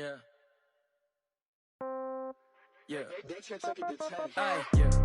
Yeah. Yeah.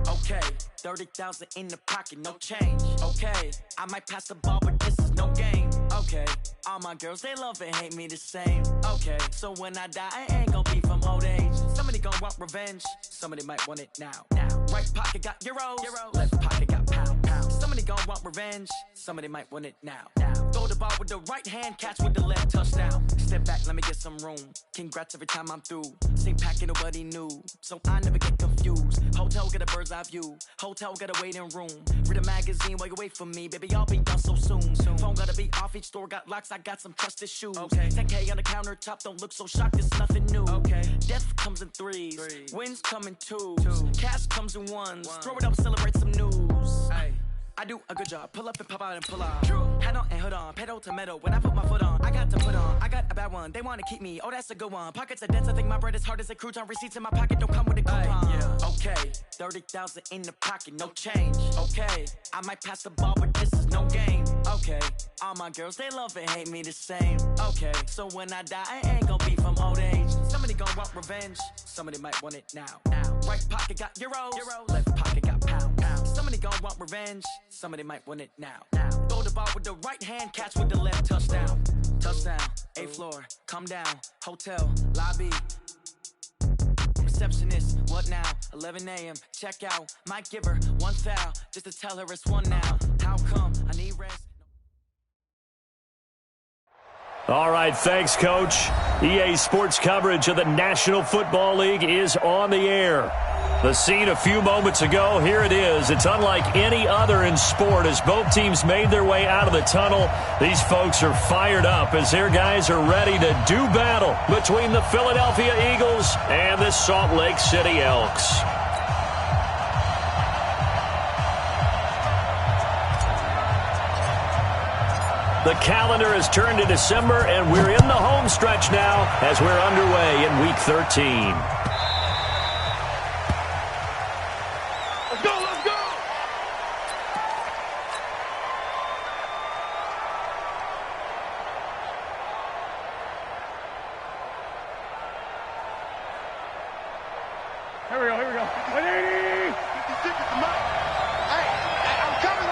Okay, 30,000 in the pocket, no change. Okay, I might pass the ball, but this is no game. Okay, all my girls, they love and hate me the same. Okay, so when I die, I ain't gonna be from old age. Somebody gonna want revenge, somebody might want it now. Right pocket got euros, left pocket got pound. Somebody gonna want revenge, somebody might want it now. Throw the ball with the right hand, catch with the left, touchdown. Step back, let me get some room. Congrats every time I'm through. Same packet, nobody knew, so I never get confused. Hotel got a bird's eye view, hotel got a waiting room. Read a magazine while you wait for me, baby, I'll be done so soon. Phone gotta be off, each store got locks, I got some trusted shoes. 10K on the countertop, don't look so shocked, it's nothing new. Death comes in threes, wins come in twos, cash comes in ones. Throw it up, celebrate some news. I do a good job, pull up and pop out and pull out. Head on and hood on, pedal to metal. When I put my foot on, I got to put on. I got a bad one, they wanna keep me, oh that's a good one. Pockets are dense, I think my bread is hard as a crouton. Receipts in my pocket don't come with a coupon. Okay, 30,000 in the pocket, no change. Okay, I might pass the ball, but this is no game. Okay, all my girls, they love and hate me the same. Okay, so when I die, I ain't gonna be from old age. Somebody gonna want revenge, somebody might want it now. Right pocket got euros, left pocket got pound. Somebody gonna want revenge, somebody might want it now. Throw the ball with the right hand, catch with the left, touchdown. Touchdown, 8th floor, come down, hotel, lobby. Receptionist, what now? 11 a.m., check out. Might give her one foul, just to tell her it's one now. How come? I need rest. All right, thanks, Coach. EA Sports coverage of the National Football League is on the air. The scene a few moments ago, here it is. It's unlike any other in sport as both teams made their way out of the tunnel. These folks are fired up as their guys are ready to do battle between the Philadelphia Eagles and the Salt Lake City Elks. The calendar has turned to December, and we're in the home stretch now as we're underway in Week 13. Let's go, let's go! Here we go, here we go. 180! 56 is the mark. Hey, I'm coming.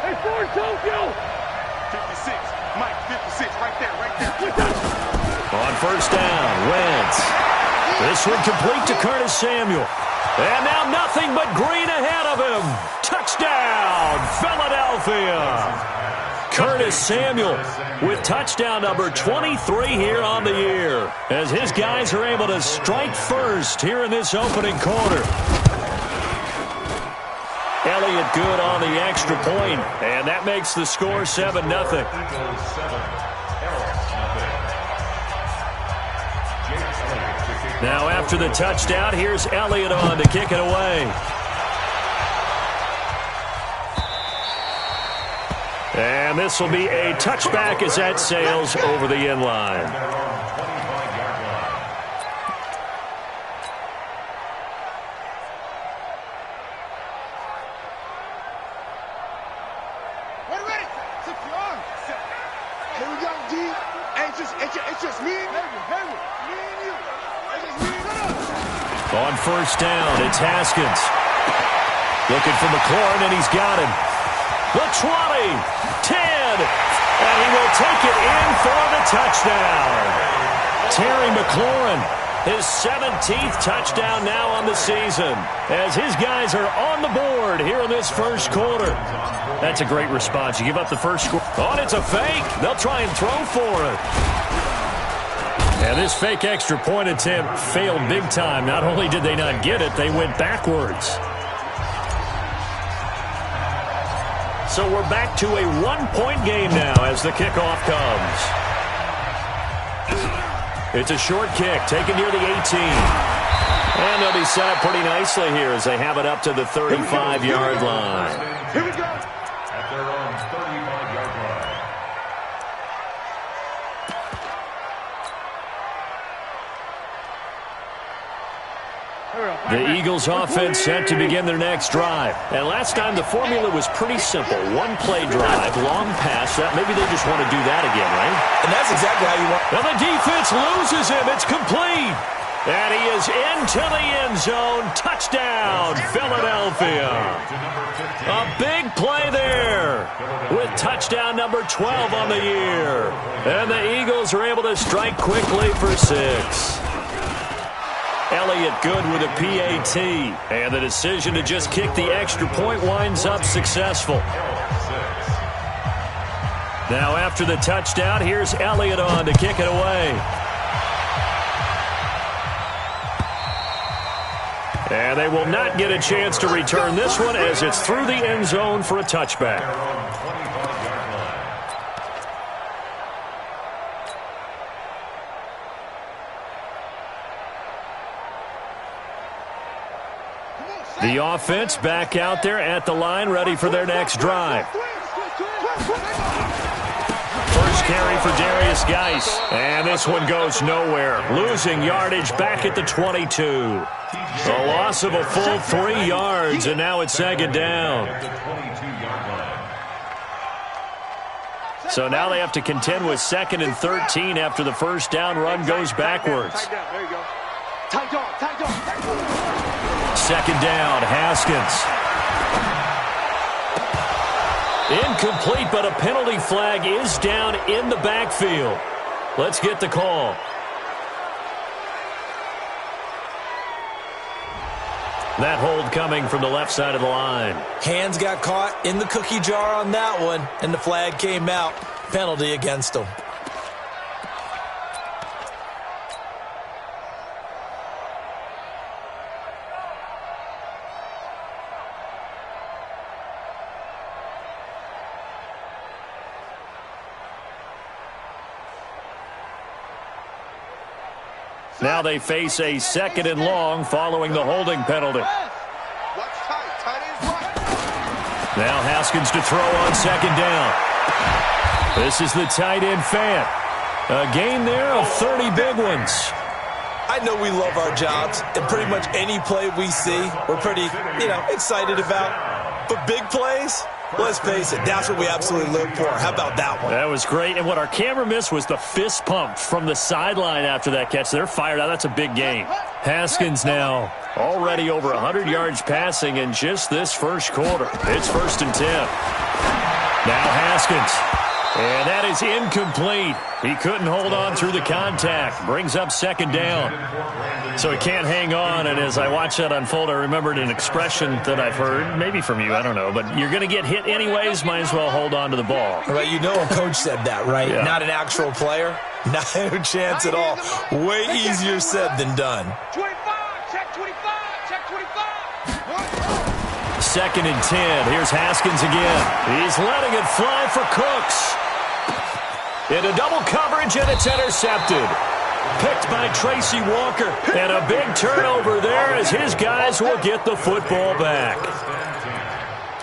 Hey, Ford, Tokyo! 56, Mike, 56, right there. On first down, Wentz. This one complete to Curtis Samuel. And now nothing but green ahead of him. Touchdown, Philadelphia! Curtis Samuel with touchdown number 23 here on the year as his guys are able to strike first here in this opening quarter. Elliott good on the extra point, and that makes the score 7-0. Now after the touchdown, here's Elliott on to kick it away. And this will be a touchback as that sails over the end line. On first down, it's Haskins. Looking for McLaurin, and he's got him. The 20, 10, and he will take it in for the touchdown. Terry McLaurin, his 17th touchdown now on the season, as his guys are on the board here in this first quarter. That's a great response. You give up the first score. Oh, it's a fake. They'll try and throw for it. And this fake extra point attempt failed big time. Not only did they not get it, they went backwards. So we're back to a one-point game now as the kickoff comes. It's a short kick taken near the 18. And they'll be set up pretty nicely here as they have it up to the 35-yard line. Here we go. At their own 35-yard line. The Eagles offense set to begin their next drive. And last time the formula was pretty simple. One play drive, long pass. Maybe they just want to do that again, right? And that's exactly how you want. Well, the defense loses him. It's complete. And he is into the end zone. Touchdown, Philadelphia. A big play there with touchdown number 12 on the year. And the Eagles are able to strike quickly for 6. Elliott good with a PAT. And the decision to just kick the extra point winds up successful. Now after the touchdown, here's Elliott on to kick it away. And they will not get a chance to return this one as it's through the end zone for a touchback. The offense back out there at the line, ready for their next drive. First carry for Darius Geis. And this one goes nowhere. Losing yardage back at the 22. A loss of a full 3 yards, and now it's second down. So now they have to contend with 2nd and 13 after the first down run goes backwards. Second down, Haskins. Incomplete, but a penalty flag is down in the backfield. Let's get the call. That hold coming from the left side of the line. Hands got caught in the cookie jar on that one, and the flag came out. Penalty against them. Now they face a 2nd and long following the holding penalty. Now Haskins to throw on 2nd down. This is the tight end Fant. A gain there of 30 big ones. I know we love our jobs, and pretty much any play we see, we're pretty, excited about. But big plays, let's face it, that's what we absolutely live for. How about that one? That was great. And what our camera missed was the fist pump from the sideline after that catch. They're fired out. That's a big game. Haskins now already over 100 yards passing in just this first quarter. It's 1st and 10. Now Haskins. And that is incomplete. He couldn't hold on through the contact. Brings up 2nd down. So he can't hang on. And as I watched that unfold, I remembered an expression that I've heard, maybe from you, I don't know. But you're going to get hit anyways, might as well hold on to the ball. Right, a coach said that, right? Yeah. Not an actual player. Not a chance at all. Way easier said than done. 25, check 25, check 25. 2nd and 10. Here's Haskins again. He's letting it fly for Cooks. Into double coverage, and it's intercepted. Picked by Tracy Walker. And a big turnover there as his guys will get the football back.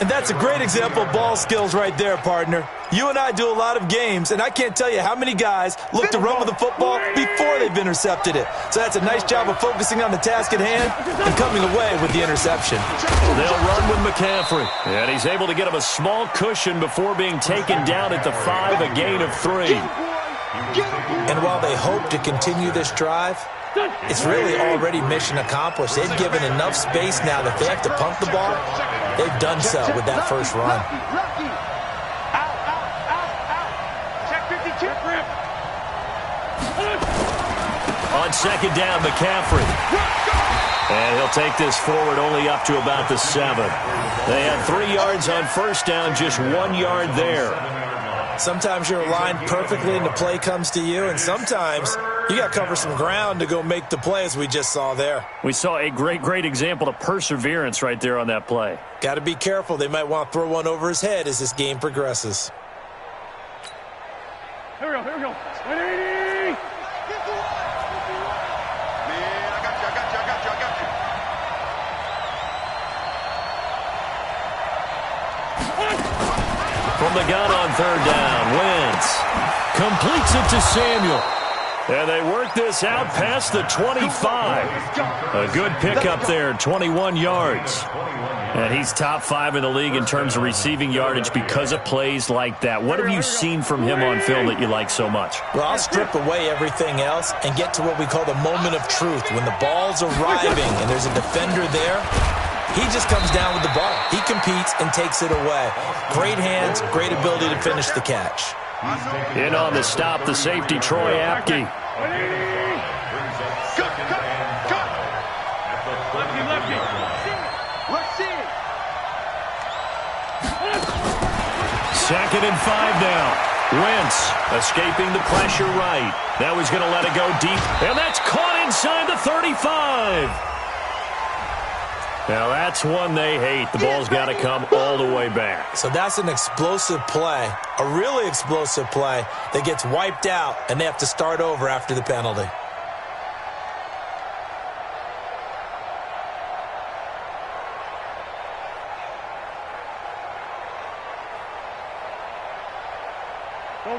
And that's a great example of ball skills right there, partner. You and I do a lot of games, and I can't tell you how many guys look to run with the football before they've intercepted it. So that's a nice job of focusing on the task at hand and coming away with the interception. They'll run with McCaffrey. And he's able to get him a small cushion before being taken down at the 5, a gain of 3. And while they hope to continue this drive, it's really already mission accomplished. They've given enough space now that they have to punt the ball. They've done so with that first run. On 2nd down, McCaffrey. And he'll take this forward only up to about the 7. They had 3 yards on first down, just 1 yard there. Sometimes you're aligned perfectly and the play comes to you, and sometimes you got to cover some ground to go make the play, as we just saw there. We saw a great example of perseverance right there on that play. Got to be careful. They might want to throw one over his head as this game progresses. Here we go, here we go. 180! Man, I got you. From the gun on 3rd down, Wentz completes it to Samuel. And they work this out past the 25. A good pickup there, 21 yards. And he's top 5 in the league in terms of receiving yardage because of plays like that. What have you seen from him on film that you like so much? Well, I'll strip away everything else and get to what we call the moment of truth. When the ball's arriving and there's a defender there, he just comes down with the ball. He competes and takes it away. Great hands, great ability to finish the catch. In on the stop, the safety, Troy Apke. Second and 5 now. Wentz escaping the pressure right. Now he's going to let it go deep, and that's caught inside the 35. Now that's one they hate. The ball's got to come all the way back. So that's an explosive play, a really explosive play that gets wiped out, and they have to start over after the penalty.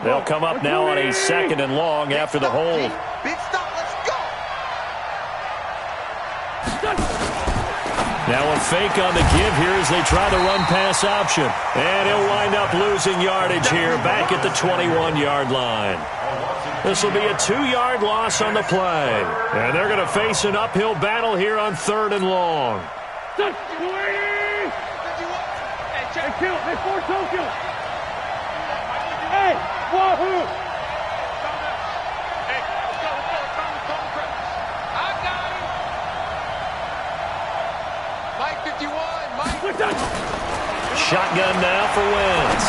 They'll come up now on a second and long after the hold. Big stop, let's go. Now a fake on the give here as they try the run-pass option. And he'll wind up losing yardage here back at the 21-yard line. This will be a 2-yard loss on the play. And they're going to face an uphill battle here on 3rd and long. Hey, wahoo! I got him. Mike 51, Mike. Shotgun now for Wentz.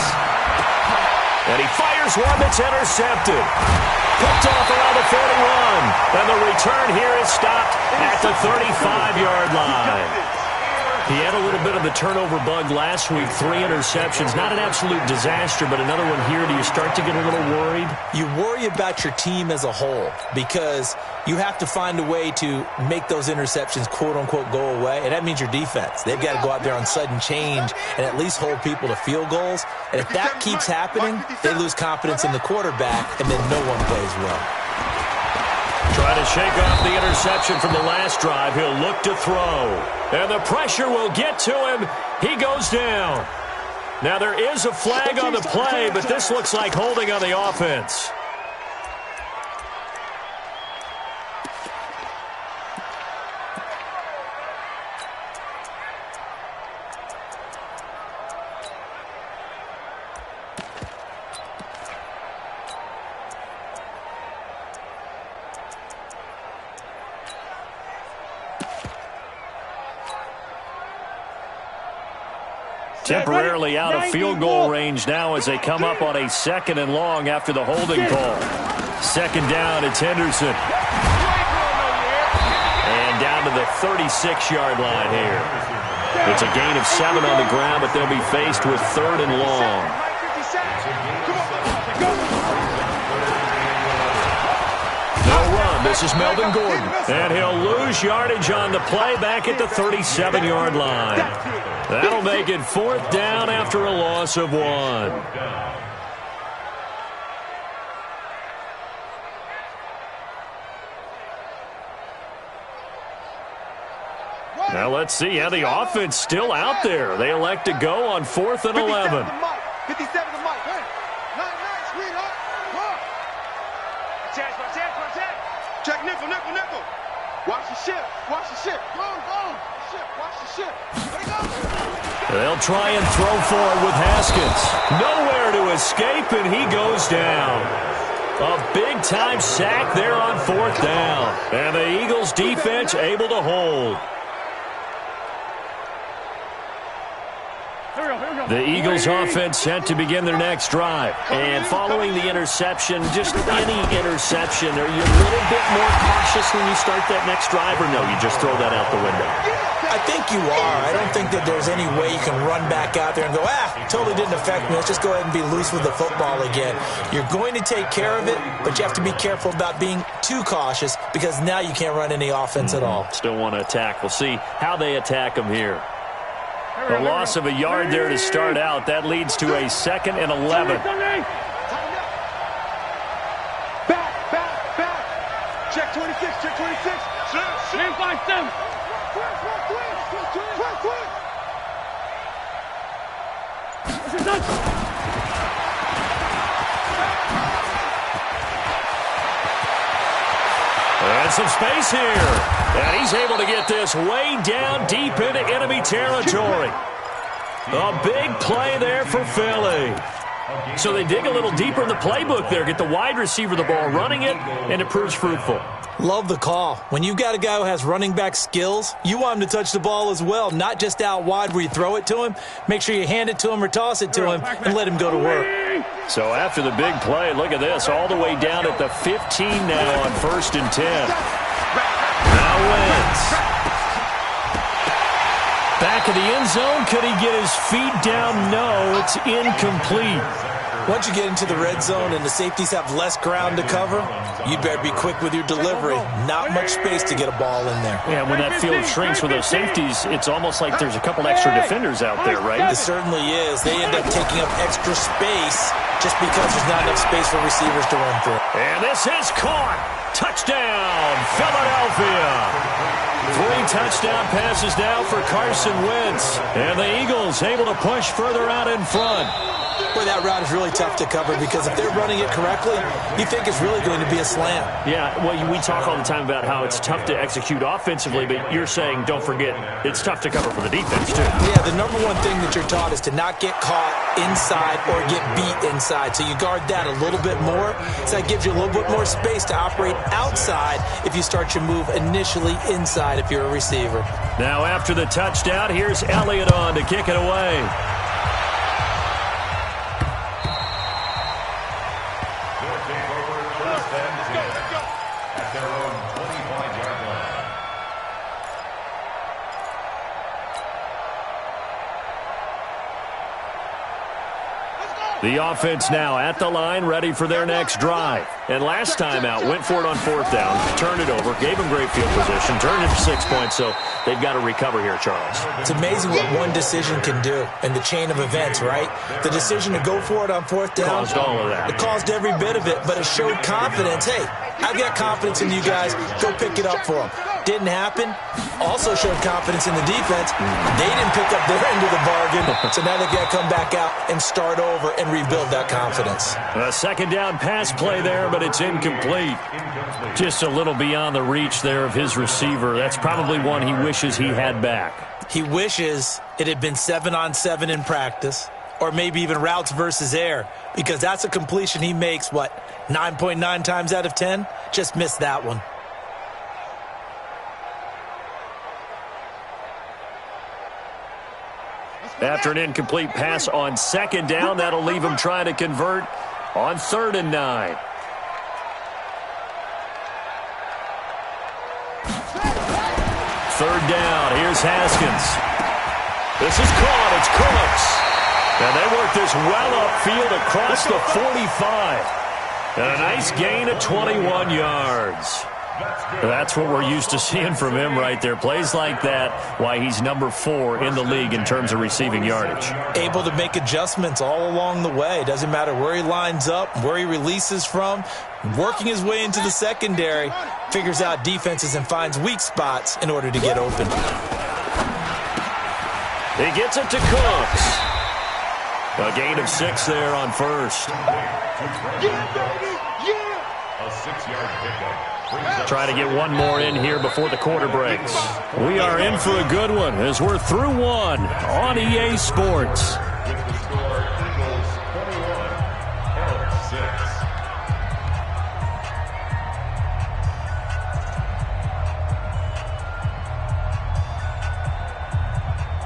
And he fires one that's intercepted. Picked off around the 41. And the return here is stopped at the 35-yard line. He had a little bit of the turnover bug last week, 3 interceptions. Not an absolute disaster, but another one here. Do you start to get a little worried? You worry about your team as a whole because you have to find a way to make those interceptions, quote-unquote, go away, and that means your defense. They've got to go out there on sudden change and at least hold people to field goals. And if that keeps happening, they lose confidence in the quarterback, and then no one plays well. Trying to shake off the interception from the last drive. He'll look to throw. And the pressure will get to him. He goes down. Now there is a flag on the play, but this looks like holding on the offense. Temporarily out of field goal range now as they come up on a 2nd and long after the holding call. 2nd down, it's Henderson. And down to the 36-yard line here. It's a gain of 7 on the ground, but they'll be faced with 3rd and long. No run. This is Melvin Gordon. And he'll lose yardage on the play back at the 37-yard line. That'll make it 4th down after a loss of 1. Now let's see how the offense still out there. They elect to go on 4th and 11. 57 to Mike. Hey, nice, sweetheart. Check nickel. Watch the ship. Go. Ship, watch the ship. Let it go. They'll try and throw for it with Haskins. Nowhere to escape, and he goes down. A big-time sack there on 4th down. And the Eagles' defense able to hold. The Eagles' offense set to begin their next drive. And following the interception, just any interception, are you a little bit more cautious when you start that next drive, or no, you just throw that out the window? I think you are. I don't think that there's any way you can run back out there and go, totally didn't affect me. Let's just go ahead and be loose with the football again. You're going to take care of it, but you have to be careful about being too cautious because now you can't run any offense at all. Still want to attack. We'll see how they attack them here. A loss of a yard there to start out. That leads to a 2nd and 11. Back. Check 26, check 26. Man 5-7. And some space here. And he's able to get this way down deep into enemy territory. A big play there for Philly. So they dig a little deeper in the playbook there, get the wide receiver the ball, running it, and it proves fruitful. Love the call. When you got a guy who has running back skills, you want him to touch the ball as well, not just out wide where you throw it to him. Make sure you hand it to him or toss it to him and let him go to work. So after the big play, look at this, all the way down at the 15 now on 1st and 10. Now Wentz. Back of the end zone, could he get his feet down? No, it's incomplete. Once you get into the red zone and the safeties have less ground to cover, you better be quick with your delivery. Not much space to get a ball in there. Yeah, when that field shrinks with those safeties, it's almost like there's a couple extra defenders out there, right? It certainly is. They end up taking up extra space just because there's not enough space for receivers to run through. And this is caught. Touchdown, Philadelphia. 3 touchdown passes now for Carson Wentz. And the Eagles able to push further out in front. Boy, that route is really tough to cover because if they're running it correctly, you think it's really going to be a slant. Yeah, well, we talk all the time about how it's tough to execute offensively, but you're saying, don't forget, it's tough to cover for the defense, too. Yeah, the number one thing that you're taught is to not get caught inside or get beat inside. So you guard that a little bit more. So that gives you a little bit more space to operate outside if you start your move initially inside if you're a receiver. Now after the touchdown, here's Elliott on to kick it away. The offense now at the line, ready for their next drive. And last time out, went for it on 4th down, turned it over, gave them great field position, turned it to 6 points, so they've got to recover here, Charles. It's amazing what one decision can do in the chain of events, right? The decision to go for it on 4th down. Caused all of that. It caused every bit of it, but it showed confidence. Hey, I've got confidence in you guys. Go pick it up for them. Didn't happen. Also showed confidence in the defense. They didn't pick up their end of the bargain, so now they've got to come back out and start over and rebuild that confidence. A 2nd down pass play there, but it's incomplete. Just a little beyond the reach there of his receiver. That's probably one he wishes he had back. He wishes it had been 7-on-7 in practice, or maybe even routes versus air, because that's a completion he makes, 9.9 times out of 10? Just missed that one. After an incomplete pass on 2nd down, that'll leave him trying to convert on 3rd and 9. Third down, here's Haskins. This is caught, it's Cooks. And they work this well upfield across the 45. And a nice gain of 21 yards. That's what we're used to seeing from him right there. Plays like that, why he's number 4 in the league in terms of receiving yardage. Able to make adjustments all along the way. Doesn't matter where he lines up, where he releases from. Working his way into the secondary, figures out defenses and finds weak spots in order to get open. He gets it to Cooks. A gain of 6 there on 1st. A 6-yard pickup. Try to get one more in here before the quarter breaks. We are in for a good one as we're through one on EA Sports. With the score, Eagles 21, Hawks 6.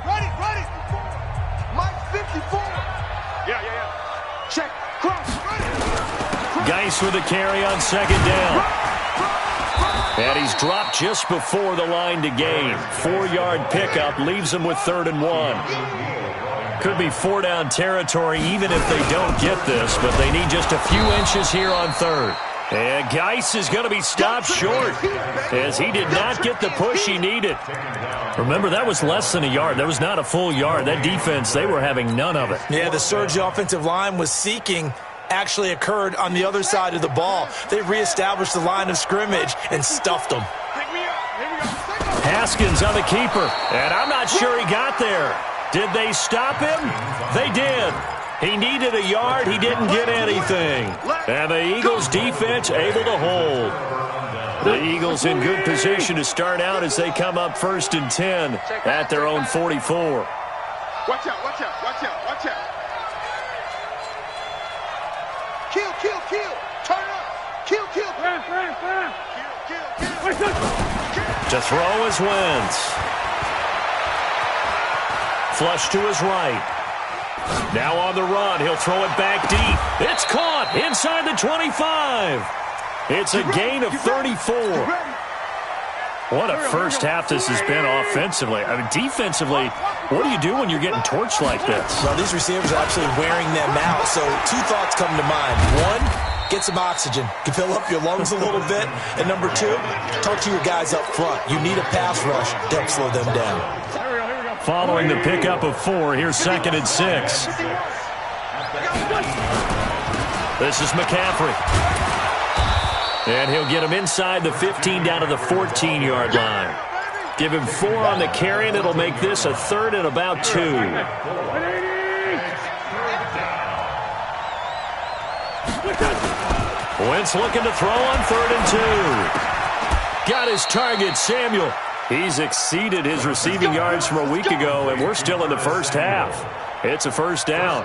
Ready. Mike 54. Yeah. Check. Cross. Ready. Geis with the carry on 2nd down. And he's dropped just before the line to gain. 4-yard pickup leaves him with 3rd and 1. Could be 4-down territory even if they don't get this, but they need just a few inches here on 3rd. And Geis is going to be stopped short as he did not get the push he needed. Remember, that was less than a yard. That was not a full yard. That defense, they were having none of it. Yeah, the surge offensive line was seeking actually occurred on the other side of the ball. They reestablished the line of scrimmage and stuffed them. Haskins on the keeper, and I'm not sure he got there. Did they stop him? They did. He needed a yard. He didn't get anything. And the Eagles defense able to hold. The Eagles in good position to start out as they come up 1st and 10 at their own 44. Watch out, watch out, watch out, watch out. Kill, kill, kill. Turn up. Kill, kill. Kill. To throw is Wentz. Flush to his right. Now on the run. He'll throw it back deep. It's caught inside the 25. It's a gain of 34. What a first half this has been offensively. I mean, defensively, what do you do when you're getting torched like this? Well, these receivers are actually wearing them out. So 2 thoughts come to mind. 1, get some oxygen. You fill up your lungs a little bit. And number 2, talk to your guys up front. You need a pass rush to help slow them down. Following the pickup of 4, here's 2nd and 6. This is McCaffrey. And he'll get him inside the 15 down to the 14-yard line. Give him 4 on the carry, and it'll make this a 3rd and about 2. Wentz looking to throw on 3rd and 2. Got his target, Samuel. He's exceeded his receiving yards from a week ago, and we're still in the first half. It's a 1st down.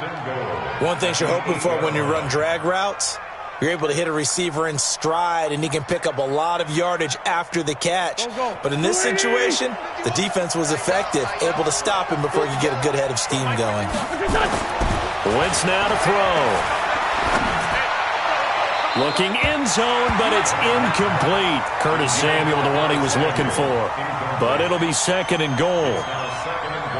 One thing you're hoping for when you run drag routes, you're able to hit a receiver in stride, and he can pick up a lot of yardage after the catch. But in this situation, the defense was effective, able to stop him before you get a good head of steam going. Wentz now to throw. Looking end zone, but it's incomplete. Curtis Samuel, the one he was looking for. But it'll be 2nd and goal.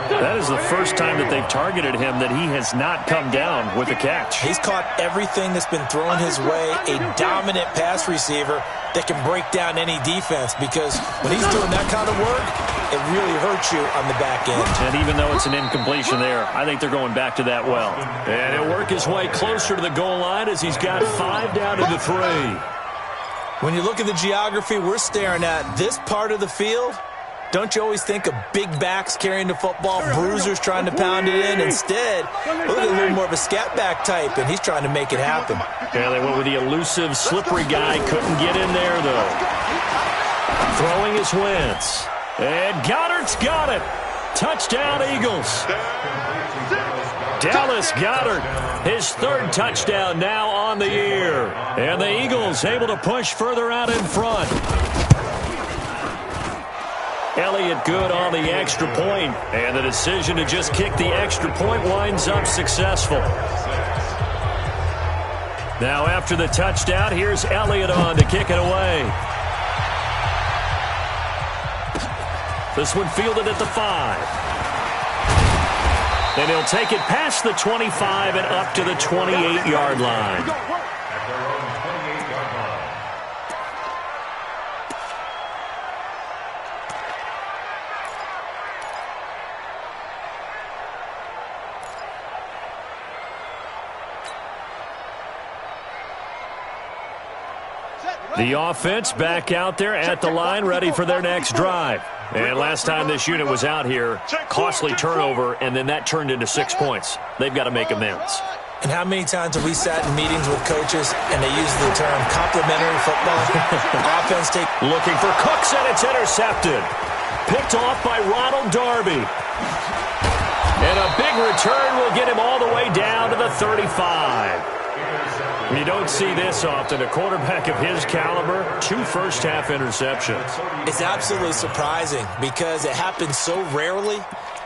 That is the first time that they've targeted him that he has not come down with a catch. He's caught everything that's been thrown his way, a dominant pass receiver that can break down any defense, because when he's doing that kind of work, it really hurts you on the back end. And even though it's an incompletion there, I think they're going back to that well. And he'll work his way closer to the goal line as he's got 5 down to the 3. When you look at the geography we're staring at, this part of the field, don't you always think of big backs carrying the football, bruisers trying to pound it in? Instead, look at a little more of a scat back type, and he's trying to make it happen. Yeah, they went with the elusive, slippery guy. Couldn't get in there, though. Throwing is Wentz. And Goddard's got it. Touchdown, Eagles. Dallas Goedert, his 3rd touchdown now on the year. And the Eagles able to push further out in front. Elliott good on the extra point, and the decision to just kick the extra point winds up successful. Now after the touchdown, here's Elliott on to kick it away. This one fielded at the 5. And he'll take it past the 25 and up to the 28-yard line. The offense back out there at the line, ready for their next drive. And last time this unit was out here, costly turnover, and then that turned into 6 points. They've got to make amends. And how many times have we sat in meetings with coaches and they use the term complementary football? Offense take. Looking for Cooks, and it's intercepted. Picked off by Ronald Darby. And a big return will get him all the way down to the 35. You don't see this often. A quarterback of his caliber, 2 first-half interceptions. It's absolutely surprising because it happens so rarely.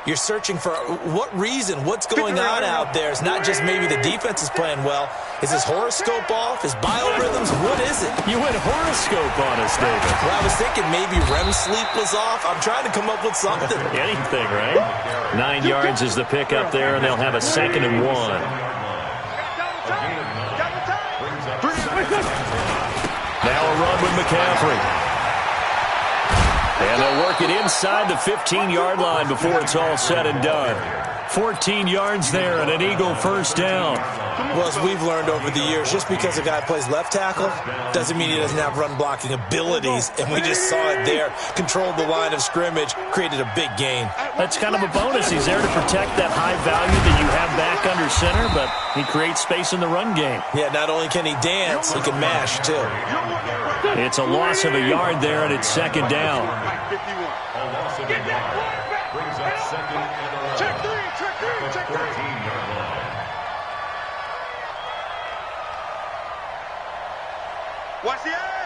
You're searching for what reason, what's going on out there. It's not just maybe the defense is playing well. Is his horoscope off? His biorhythms? What is it? You went horoscope on us, David. Well, I was thinking maybe REM sleep was off. I'm trying to come up with something. Anything, right? 9 yards is the pickup there, and they'll have a 2nd and 1. Now a run with McCaffrey. And they'll work it inside the 15-yard line before it's all said and done. 14 yards there and an Eagle first down. Well, as we've learned over the years, just because a guy plays left tackle doesn't mean he doesn't have run-blocking abilities, and we just saw it there. Controlled the line of scrimmage, created a big gain. That's kind of a bonus. He's there to protect that high value that you have back under center, but he creates space in the run game. Yeah, not only can he dance, he can mash, too. It's a loss of a yard there, and it's second down. A loss of a yard brings up second and 11. Check three. 14-yard line. Watch the eye.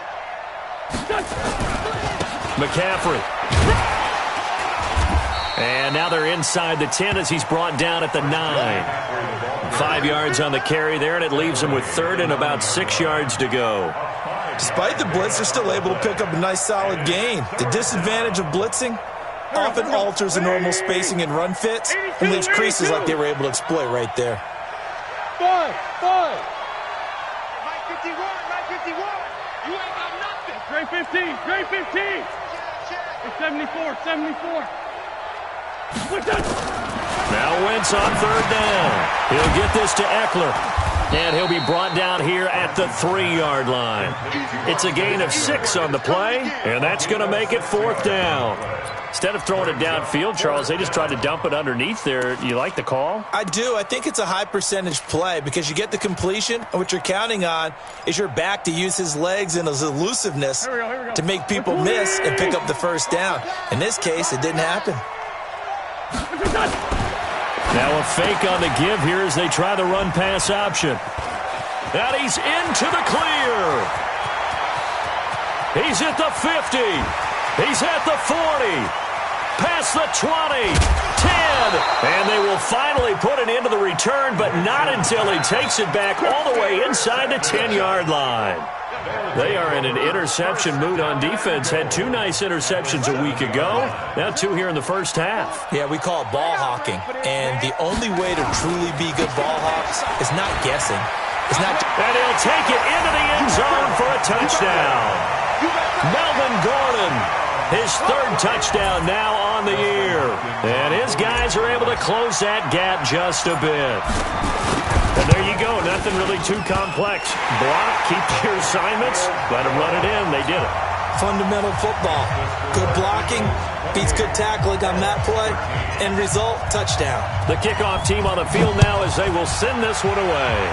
McCaffrey. And now they're inside the 10 as he's brought down at the 9. 5 yards on the carry there, and it leaves him with third and about 6 yards to go. Despite the blitz, they're still able to pick up a nice, solid gain. The disadvantage of blitzing often alters the normal spacing and run fits and leaves creases like they were able to exploit right there. 5. 951. You ain't got nothing. Grade 15. Grade 15. It's 74. 74. Now Wentz on third down. He'll get this to Eckler. And he'll be brought down here at the 3-yard line. It's a gain of 6 on the play, and that's going to make it fourth down. Instead of throwing it downfield, Charles, they just tried to dump it underneath there. You like the call? I do. I think it's a high percentage play because you get the completion, and what you're counting on is your back to use his legs and his elusiveness to make people miss and pick up the first down. In this case, it didn't happen. Now a fake on the give here as they try the run-pass option. And he's into the clear. He's at the 50. He's at the 40. Past the 20. 10. And they will finally put an end to the return, but not until he takes it back all the way inside the 10-yard line. They are in an interception mood on defense. Had 2 nice interceptions a week ago. Now 2 here in the first half. Yeah, we call it ball hawking. And the only way to truly be good ball hawks is not guessing. It's not. And he'll take it into the end zone for a touchdown. Melvin Gordon, his 3rd touchdown now on the year. And his guys are able to close that gap just a bit. And there you go. Nothing really too complex. Block, keep your assignments, let them run it in. They did it. Fundamental football. Good blocking beats good tackling on that play. End result, touchdown. The kickoff team on the field now as they will send this one away.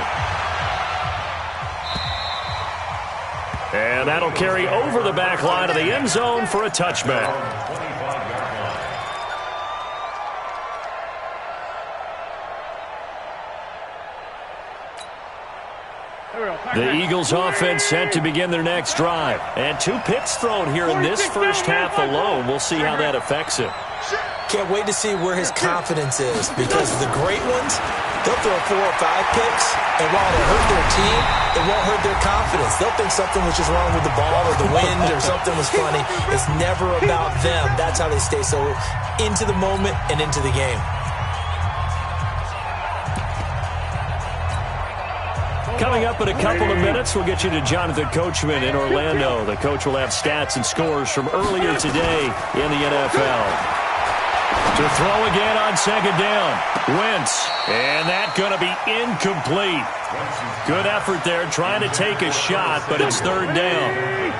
And that'll carry over the back line of the end zone for a touchback. The Eagles offense set to begin their next drive. And 2 picks thrown here in this first half alone. We'll see how that affects him. Can't wait to see where his confidence is because the great ones, they'll throw 4 or 5 picks, and while it'll hurt their team, it won't hurt their confidence. They'll think something was just wrong with the ball or the wind or something was funny. It's never about them. That's how they stay so into the moment and into the game. Coming up in a couple of minutes, we'll get you to Jonathan Coachman in Orlando. The coach will have stats and scores from earlier today in the NFL. To throw again on second down. Wentz. And that's going to be incomplete. Good effort there trying to take a shot, but it's third down.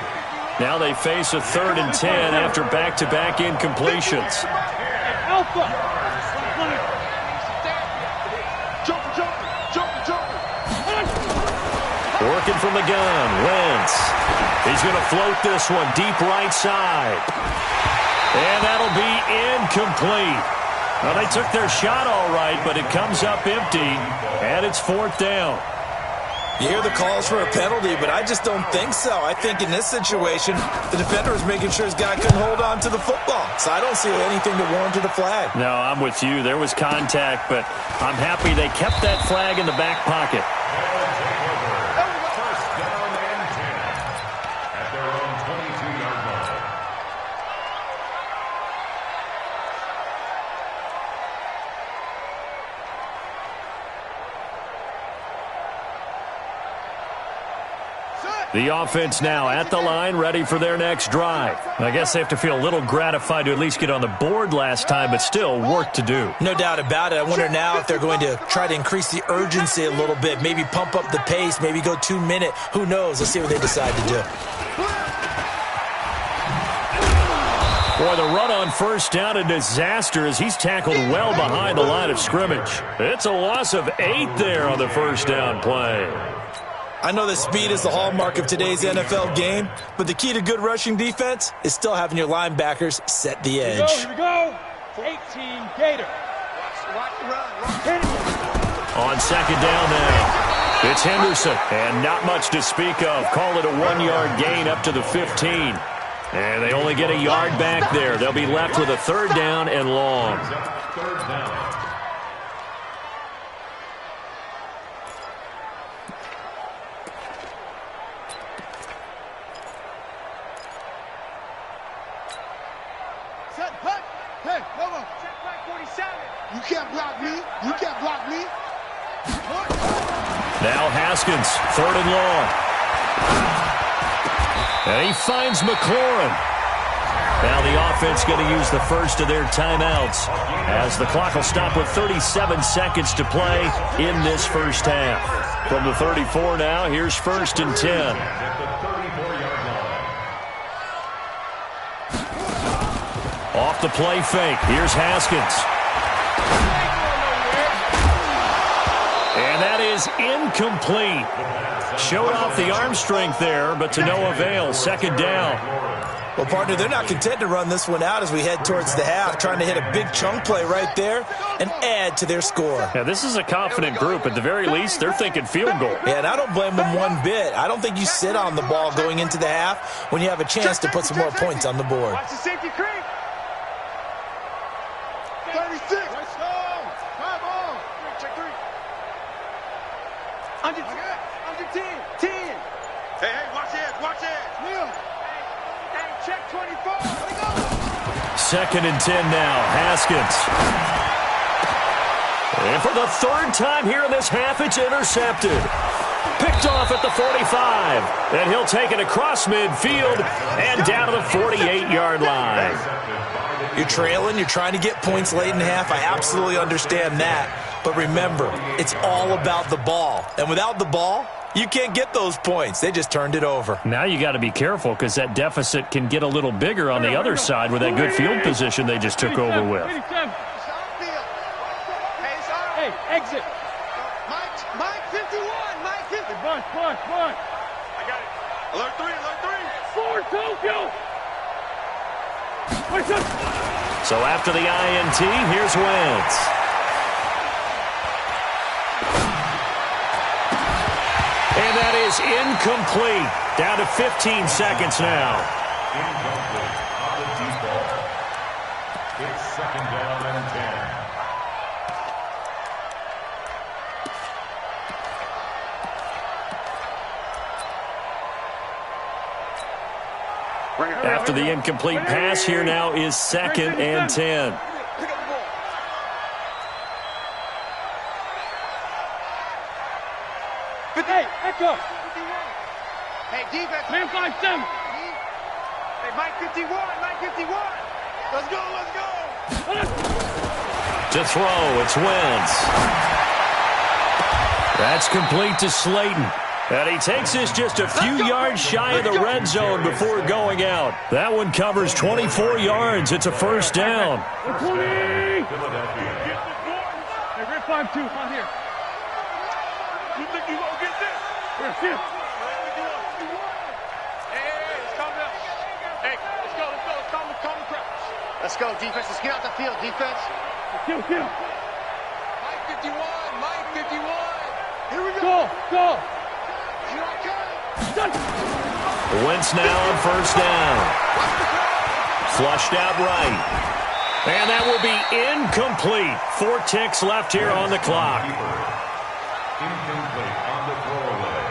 Now they face a 3rd and 10 after back-to-back incompletions. Alpha. Working from the gun, Wentz. He's going to float this one deep right side. And that'll be incomplete. Well, they took their shot all right, but it comes up empty, and it's 4th down. You hear the calls for a penalty, but I just don't think so. I think in this situation, the defender was making sure his guy couldn't hold on to the football. So I don't see anything that warranted a flag. No, I'm with you. There was contact, but I'm happy they kept that flag in the back pocket. First down and 10 at their own 22-yard line. Set. The offense now at the line, ready for their next drive. I guess they have to feel a little gratified to at least get on the board last time, but still work to do. No doubt about it. I wonder now if they're going to try to increase the urgency a little bit, maybe pump up the pace, maybe go 2 minute. Who knows? Let's see what they decide to do. Boy, the run on first down, a disaster as he's tackled well behind the line of scrimmage. It's a loss of 8 there on the first down play. I know that speed is the hallmark of today's NFL game, but the key to good rushing defense is still having your linebackers set the edge. Here we go. 18 Gator. On second down now, it's Henderson, and not much to speak of. Call it a 1-yard gain up to the 15. And they only get a yard back there. They'll be left with a third down and long. Third down. Hey, come on. Check back 47. You can't block me. You can't block me. Now Haskins, third and long. And he finds McLaurin. Now the offense going to use the first of their timeouts as the clock will stop with 37 seconds to play in this first half. From the 34 now, here's first and 10. Off the play fake. Here's Haskins. And that is incomplete. Showed off the arm strength there, but to no avail. Second down. Well, partner, they're not content to run this one out as we head towards the half, trying to hit a big chunk play right there and add to their score. Yeah, this is a confident group. At the very least, they're thinking field goal. Yeah, and I don't blame them one bit. I don't think you sit on the ball going into the half when you have a chance to put some more points on the board. Watch the safety creep. 36. Let's go. Come on. Check 3. Under 10. 10. Hey, watch it. Watch it. Neil. Hey, check 24. Let it go. Second and 10 now. Haskins. And for the third time here in this half, it's intercepted. Picked off at the 45. And he'll take it across midfield and down to the 48-yard line. You're trailing, you're trying to get points late in the half. I absolutely understand that. But remember, it's all about the ball. And without the ball, you can't get those points. They just turned it over. Now you got to be careful because that deficit can get a little bigger on the other side with that good field position they just took over with. Hey, exit. Mike 51. Mike 50. Bunch. I got it. Alert 3. Alert 3. 4, Tokyo. So after the INT, here's Wentz. And that is incomplete. Down to 15 seconds now. Incomplete on the default. It's second down and 10. After the incomplete pass, here now is second and 10. Hey, echo. Hey, defense. Man 5-7. Hey, Mike 51. Mike 51. Let's go. Let's go. To throw, it's Wentz. That's complete to Slayton. And he takes this just a few yards shy of the red zone before going out. That one covers 24 yards. It's a first down. 20. Hey, Philadelphia. we're 5-2. Out here. You think you gonna get this? Here. Hey, let's calm down. Hey, let's go. Let's calm the crowd. Let's go, defense. Let's get out the field, defense. Kill. Mike 51. Mike 51. Here we go. Go. Here I come. Done. Wentz now on first down. Flushed out right. And that will be incomplete. 4 ticks left here on the clock. Incomplete on the throwaway.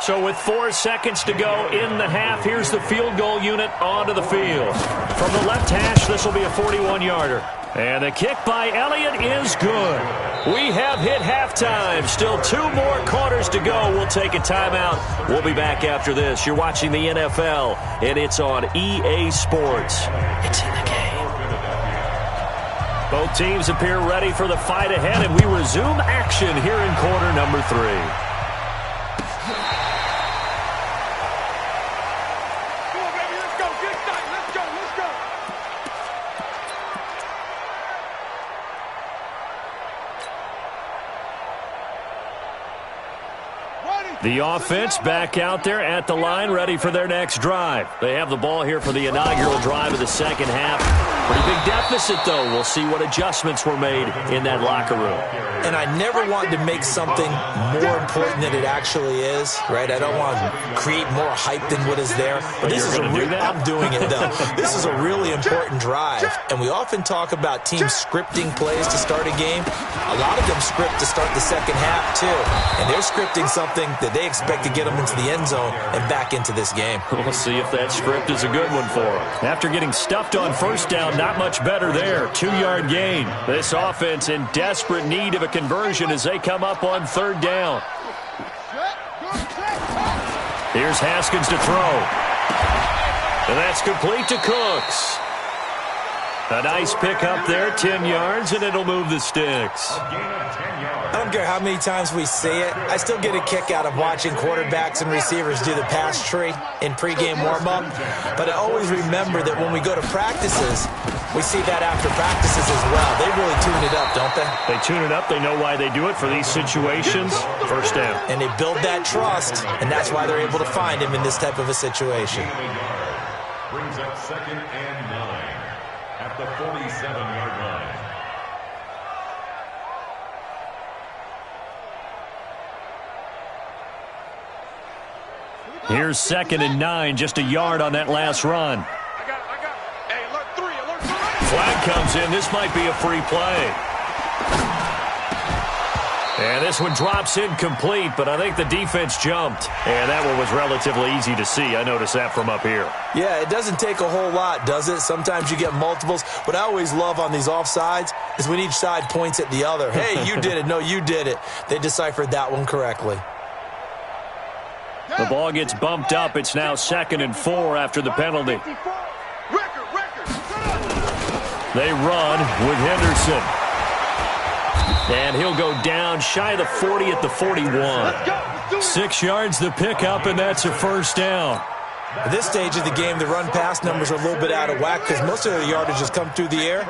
So with 4 seconds to go in the half, here's the field goal unit onto the field. From the left hash, this will be a 41-yarder. And the kick by Elliott is good. We have hit halftime. Still 2 more quarters to go. We'll take a timeout. We'll be back after this. You're watching the NFL, and it's on EA Sports. It's in the game. Both teams appear ready for the fight ahead, and we resume action here in quarter number 3. The offense back out there at the line, ready for their next drive. They have the ball here for the inaugural drive of the second half. Pretty big deficit, though. We'll see what adjustments were made in that locker room. And I never wanted to make something more important than it actually is, right? I don't want to create more hype than what is there. But this is I'm doing it, though. This is a really important drive. And we often talk about teams scripting plays to start a game. A lot of them script to start the second half, too. And they're scripting something that they expect to get them into the end zone and back into this game. We'll see if that script is a good one for them. After getting stuffed on first down, not much better there. 2-yard gain. This offense in desperate need of a conversion as they come up on third down. Here's Haskins to throw. And that's complete to Cooks. A nice pick up there, 10 yards, and it'll move the sticks. I don't care how many times we see it. I still get a kick out of watching quarterbacks and receivers do the pass tree in pregame warm-up. But I always remember that when we go to practices, we see that after practices as well. They really tune it up, don't they? They tune it up. They know why they do it for these situations. First down. And they build that trust, and that's why they're able to find him in this type of a situation. Brings up 2nd and 9 at the 47-yard line. Here's 2nd and 9, just a yard on that last run. Hey, alert 3, alert 3. Flag comes in. This might be a free play. And this one drops incomplete, but I think the defense jumped. And that one was relatively easy to see. I noticed that from up here. Yeah, it doesn't take a whole lot, does it? Sometimes you get multiples. What I always love on these offsides is when each side points at the other. Hey, you did it. No, you did it. They deciphered that one correctly. The ball gets bumped up. It's now 2nd and 4 after the penalty. They run with Henderson. And he'll go down shy of the 40 at the 41. 6 yards the pickup, and that's a first down. At this stage of the game, the run-pass numbers are a little bit out of whack because most of the yardage has come through the air.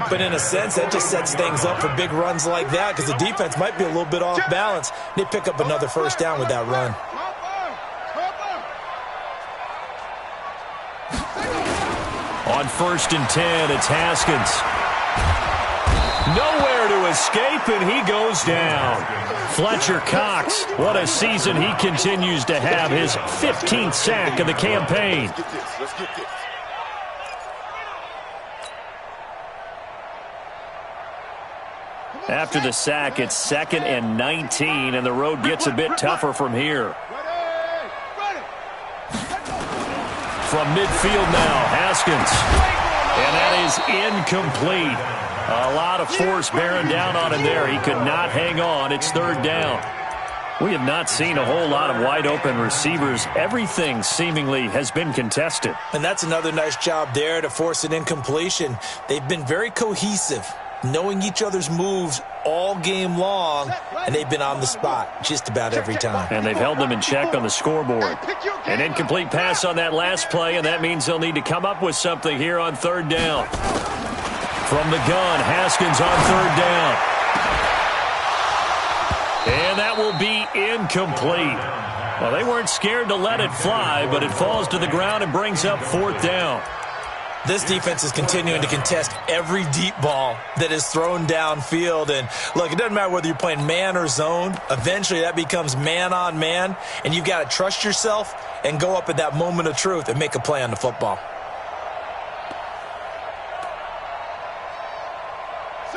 But in a sense, that just sets things up for big runs like that because the defense might be a little bit off balance. They pick up another first down with that run. On 1st and 10, it's Haskins. Nowhere to escape, and he goes down. Fletcher Cox, what a season he continues to have. His 15th sack of the campaign. After the sack, it's 2nd and 19, and the road gets a bit tougher from here. From midfield now, Haskins. And that is incomplete. A lot of force bearing down on him there. He could not hang on. It's 3rd down. We have not seen a whole lot of wide-open receivers. Everything seemingly has been contested. And that's another nice job there to force an incompletion. They've been very cohesive, knowing each other's moves all game long, and they've been on the spot just about every time. And they've held them in check on the scoreboard. An incomplete pass on that last play, and that means they'll need to come up with something here on 3rd down. From the gun, Haskins on 3rd down. And that will be incomplete. Well, they weren't scared to let it fly, but it falls to the ground and brings up 4th down. This defense is continuing to contest every deep ball that is thrown downfield. And, look, it doesn't matter whether you're playing man or zone. Eventually, that becomes man-on-man, and you've got to trust yourself and go up at that moment of truth and make a play on the football.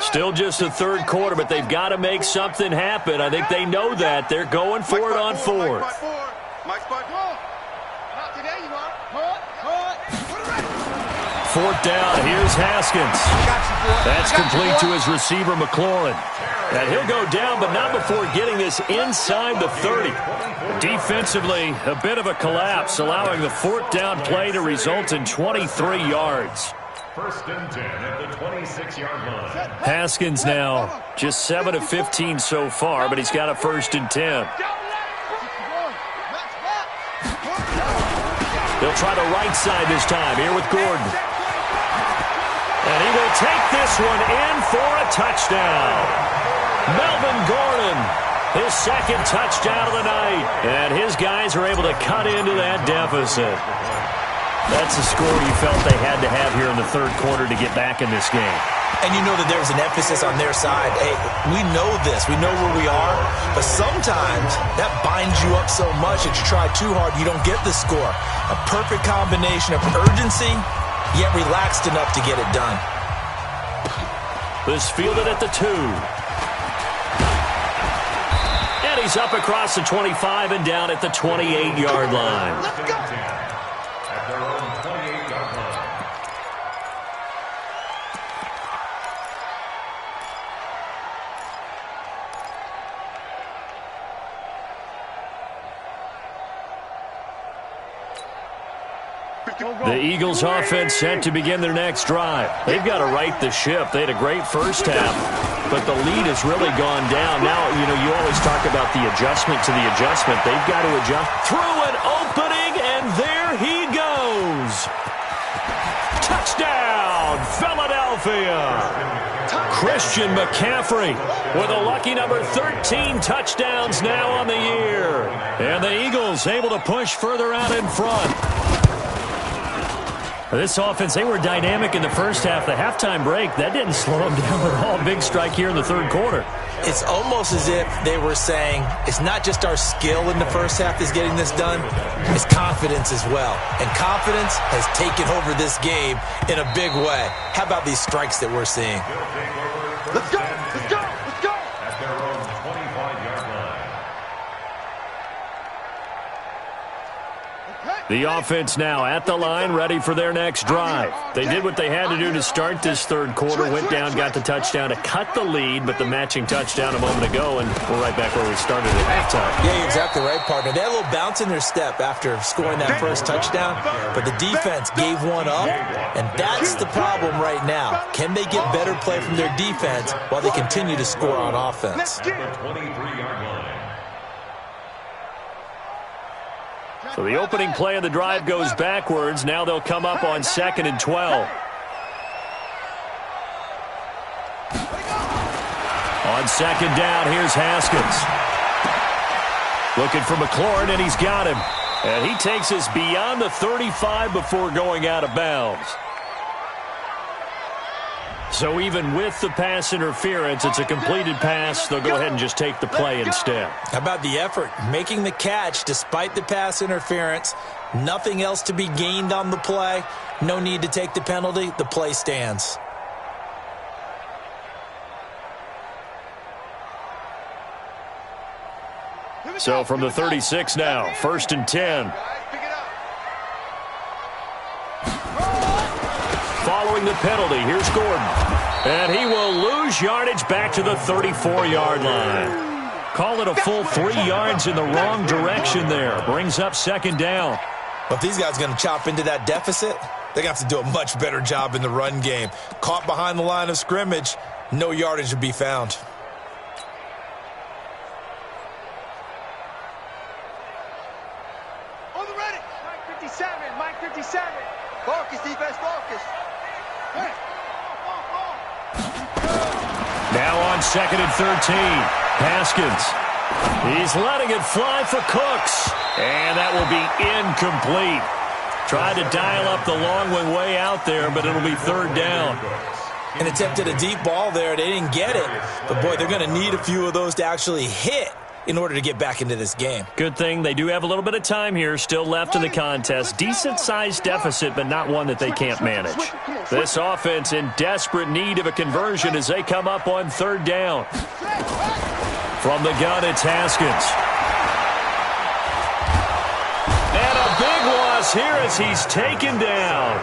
Still just the 3rd quarter, but they've got to make something happen. I think they know that. They're going for it on 4th. 4th down. Here's Haskins. That's complete to his receiver, McLaurin. And he'll go down, but not before getting this inside the 30. Defensively, a bit of a collapse, allowing the 4th down play to result in 23 yards. 1st and 10 at the 26-yard line. Haskins now just 7 of 15 so far, but he's got a 1st and 10. They'll try the right side this time, here with Gordon. And he will take this one in for a touchdown. Melvin Gordon, his 2nd touchdown of the night. And his guys are able to cut into that deficit. That's a score you felt they had to have here in the 3rd quarter to get back in this game. And you know that there's an emphasis on their side. Hey, we know this. We know where we are. But sometimes that binds you up so much that you try too hard, you don't get the score. A perfect combination of urgency, yet relaxed enough to get it done. This fielded at the 2. And he's up across the 25 and down at the 28-yard line. At their own 28-yard line. The Eagles offense set to begin their next drive. They've got to right the ship. They had a great first half, but the lead has really gone down. Now, you always talk about the adjustment to the adjustment. They've got to adjust. Through an opening, and there he goes. Touchdown, Philadelphia. Christian McCaffrey with a lucky number 13 touchdowns now on the year. And the Eagles able to push further out in front. This offense, they were dynamic in the first half. The halftime break, that didn't slow them down at all. Big strike here in the 3rd quarter. It's almost as if they were saying, it's not just our skill in the first half that's getting this done, it's confidence as well. And confidence has taken over this game in a big way. How about these strikes that we're seeing? Let's go! Let's go! Let's go! At their own 25-yard line. The offense now at the line, ready for their next drive. They did what they had to do to start this 3rd quarter, went down, got the touchdown to cut the lead, but the matching touchdown a moment ago, and we're right back where we started at halftime. Yeah, you're exactly right, partner. They had a little bounce in their step after scoring that first touchdown, but the defense gave one up, and that's the problem right now. Can they get better play from their defense while they continue to score on offense? At the 23-yard line. So the opening play of the drive goes backwards. Now they'll come up on 2nd and 12. On 2nd down, here's Haskins. Looking for McLaurin, and he's got him. And he takes us beyond the 35 before going out of bounds. So even with the pass interference, it's a completed pass. They'll go ahead and just take the play instead. How about the effort? Making the catch despite the pass interference. Nothing else to be gained on the play. No need to take the penalty. The play stands. So from the 36 now, 1st and 10. Following the penalty, here's Gordon. And he will lose yardage back to the 34-yard line. Call it a full 3 yards in the wrong direction there. Brings up 2nd down. But if these guys are going to chop into that deficit, they're going to have to do a much better job in the run game. Caught behind the line of scrimmage, no yardage to be found. On the ready! Mike 57, Mike 57. Focus, defense, focus. Hey. Now on 2nd and 13. Haskins. He's letting it fly for Cooks. And that will be incomplete. Tried to dial up the long one way out there, but it'll be 3rd down. And attempted a deep ball there. They didn't get it. But, boy, they're going to need a few of those to actually hit in order to get back into this game. Good thing they do have a little bit of time here still left in the contest. Decent-sized deficit, but not one that they can't manage. This offense in desperate need of a conversion as they come up on 3rd down. From the gun, it's Haskins. And a big loss here as he's taken down.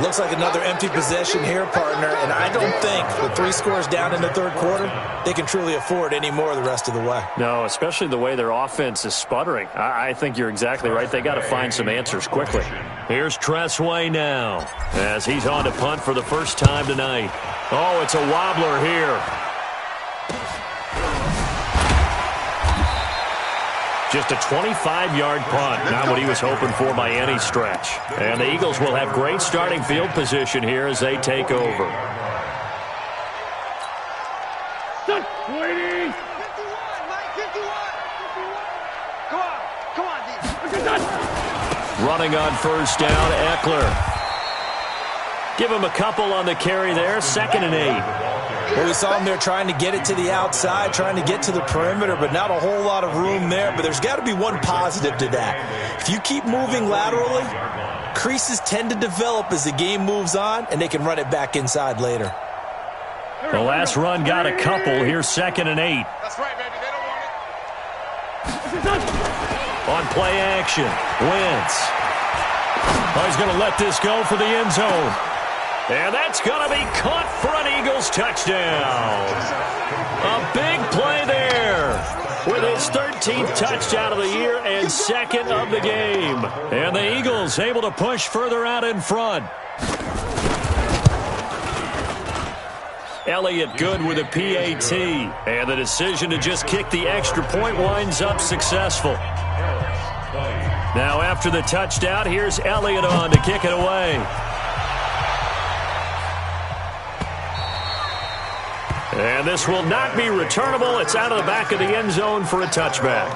Looks like another empty possession here, partner, and I don't think with 3 scores down in the third quarter, they can truly afford any more the rest of the way. No, especially the way their offense is sputtering. I think you're exactly right. They got to find some answers quickly. Here's Tressway now as he's on to punt for the first time tonight. Oh, it's a wobbler here. Just a 25-yard punt, not what he was hoping for by any stretch. And the Eagles will have great starting field position here as they take over. Waiting. 51, Mike, 51. Come on, D. Running on first down, Eckler. Give him a couple on the carry there, 2nd and 8. Well, we saw him there trying to get it to the outside, trying to get to the perimeter, but not a whole lot of room there. But there's got to be one positive to that. If you keep moving laterally, creases tend to develop as the game moves on, and they can run it back inside later. The last run got a couple. Here's 2nd and 8. That's right, baby. They don't want it. On play action, Wentz. Oh, he's going to let this go for the end zone. And that's going to be caught for an Eagles touchdown. A big play there with his 13th touchdown of the year and 2nd of the game. And the Eagles able to push further out in front. Elliott good with a PAT. And the decision to just kick the extra point winds up successful. Now after the touchdown, here's Elliott on to kick it away. And this will not be returnable. It's out of the back of the end zone for a touchback.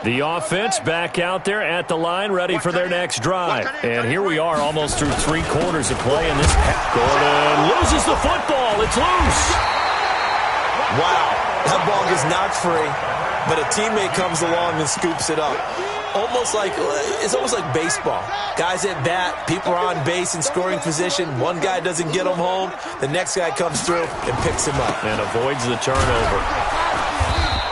The offense back out there at the line, ready for their next drive. And here we are almost through 3 quarters of play in this. Gordon loses the football. It's loose. Wow, that ball gets knocked free, but a teammate comes along and scoops it up. It's almost like baseball. Guys at bat, people are on base in scoring position. One guy doesn't get him home. The next guy comes through and picks him up. And avoids the turnover.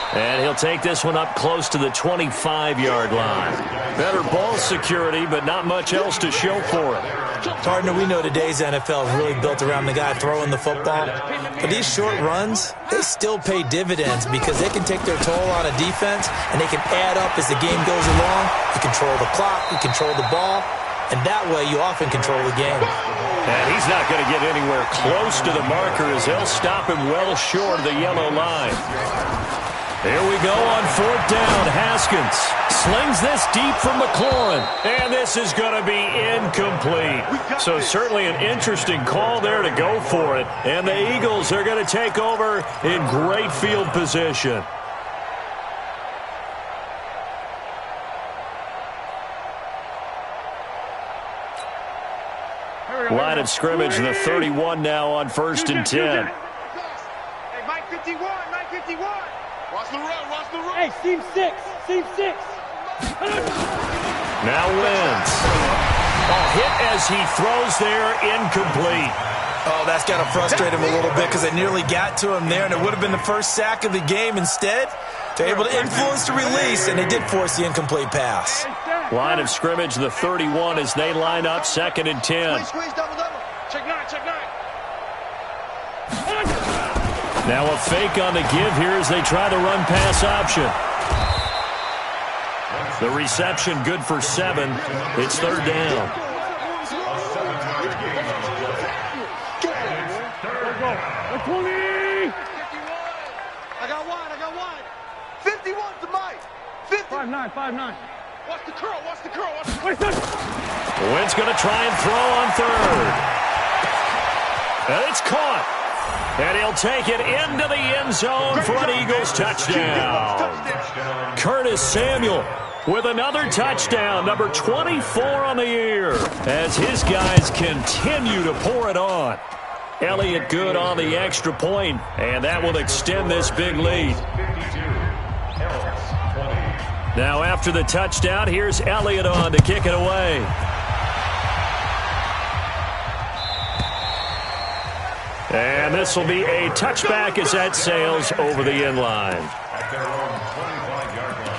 And he'll take this one up close to the 25-yard line. Better ball security, but not much else to show for it. Partner, we know today's NFL is really built around the guy throwing the football. But these short runs, they still pay dividends because they can take their toll on a defense and they can add up as the game goes along. You control the clock, you control the ball, and that way you often control the game. And he's not going to get anywhere close to the marker as they'll stop him well short of the yellow line. Here we go on 4th down. Haskins slings this deep from McLaurin. And this is going to be incomplete. So certainly an interesting call there to go for it. And the Eagles are going to take over in great field position. Line of scrimmage, the 31 now on 1st and 10. Hey, Mike 51, Mike 51. Watch the run, watch the run. Hey, seam 6, seam 6. Now Wentz. A hit as he throws there, incomplete. Oh, that's got to frustrate him a little bit because they nearly got to him there, and it would have been the first sack of the game. Instead, they're able to influence the release, and they did force the incomplete pass. Line of scrimmage, the 31 as they line up 2nd and 10. Squeeze, double, double. Check 9, check 9. Now a fake on the give here as they try the run-pass option. The reception good for 7. It's 3rd down. Go. 20. I got one. 51 to Mike. 50. 5-9, 5-9. Watch the curl, watch the curl, watch the curl. Wait, son. Wentz going to try and throw on 3rd. And it's caught. And he'll take it into the end zone for an Eagles touchdown. Curtis Samuel with another touchdown, number 24 on the year, as his guys continue to pour it on. Elliott good on the extra point, and that will extend this big lead. Now after the touchdown, here's Elliott on to kick it away. And this will be a touchback as that sails over the end line. At their own 25-yard line.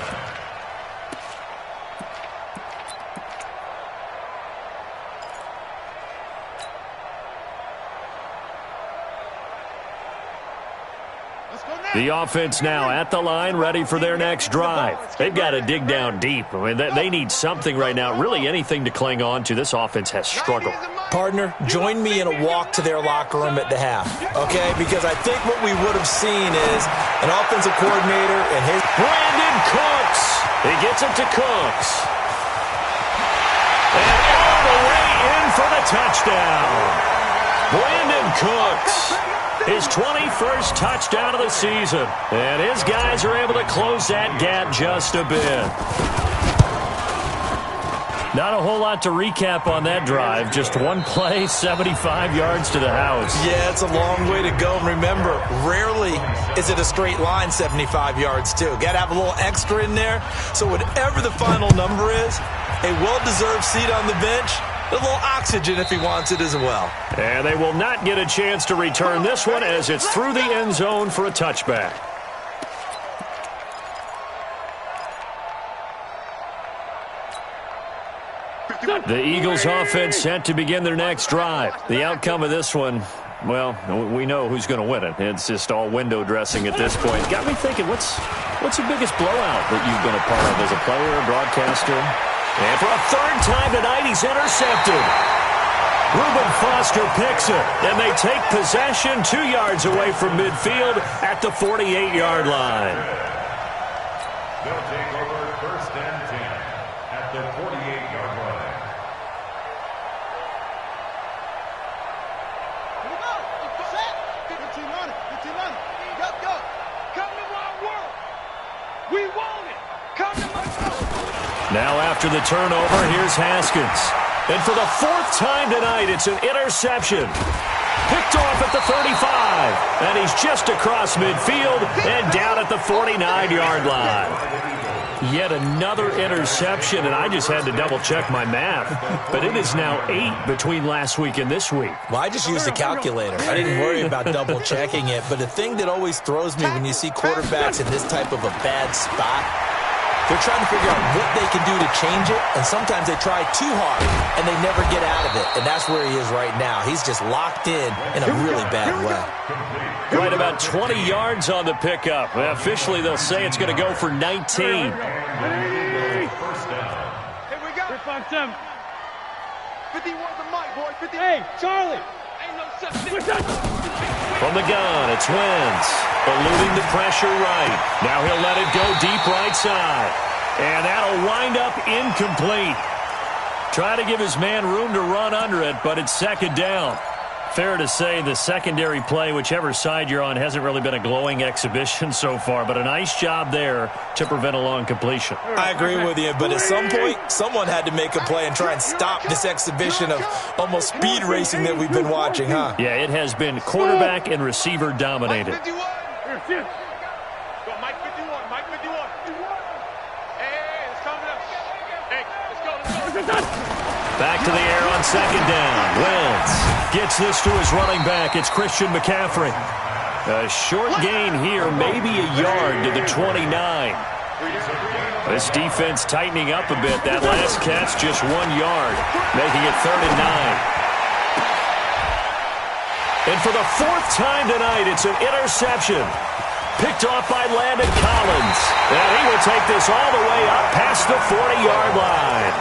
The offense now at the line, ready for their next drive. They've got to dig down deep. I mean, they need something right now, really anything to cling on to. This offense has struggled. Partner, join me in a walk to their locker room at the half, okay? Because I think what we would have seen is an offensive coordinator and his... Brandon Cooks. He gets it to Cooks. And all the way in for the touchdown. Brandon Cooks. His 21st touchdown of the season. And his guys are able to close that gap just a bit. Not a whole lot to recap on that drive. Just one play, 75 yards to the house. Yeah, it's a long way to go. And remember, rarely is it a straight line 75 yards, too. Got to have a little extra in there. So whatever the final number is, a well-deserved seat on the bench, a little oxygen if he wants it as well. And they will not get a chance to return this one as it's through the end zone for a touchback. The Eagles offense set to begin their next drive. The outcome of this one, well, we know who's going to win it. It's just all window dressing at this point. Got me thinking, what's the biggest blowout that you've been a part of as a player, a broadcaster? And for a third time tonight, he's intercepted. Reuben Foster picks it, and they take possession 2 yards away from midfield at the 48-yard line. They'll take over first and 10 at the 48-yard line. Here we go. Set. 1500. 1500. Go. Come to my world. We want it. Come to my world. Now after the turnover, here's Haskins. And for the fourth time tonight, it's an interception. Picked off at the 35. And he's just across midfield and down at the 49-yard line. Yet another interception, and I just had to double-check my math. But it is now 8 between last week and this week. Well, I just used a calculator. I didn't worry about double-checking it. But the thing that always throws me when you see quarterbacks in this type of a bad spot, they're trying to figure out what they can do to change it, and sometimes they try too hard, and they never get out of it. And that's where he is right now. He's just locked in a really bad way. Right about 20 yards on the pickup. Officially, they'll say it's going to go for 19. First down. Here we go. 357. 51 the mic, boy. 50. Hey, Charlie. Ain't no such thing. From the gun, it's Wentz. Eluding the pressure right. Now he'll let it go deep right side. And that'll wind up incomplete. Try to give his man room to run under it, but it's second down. Fair to say the secondary play, whichever side you're on, hasn't really been a glowing exhibition so far, but a nice job there to prevent a long completion. I agree with you, but at some point, someone had to make a play and try and stop this exhibition of almost speed racing that we've been watching, huh? Yeah, it has been quarterback and receiver dominated. Mike 51. Go, Mike 51. Mike 51. Hey, it's coming up. Hey, let's go. Back to the air on second down. Wentz gets this to his running back. It's Christian McCaffrey. A short gain here, maybe a yard to the 29. This defense tightening up a bit. That last catch, just 1 yard, making it 3rd and 9. And for the fourth time tonight, it's an interception. Picked off by Landon Collins. And he will take this all the way up past the 40-yard line.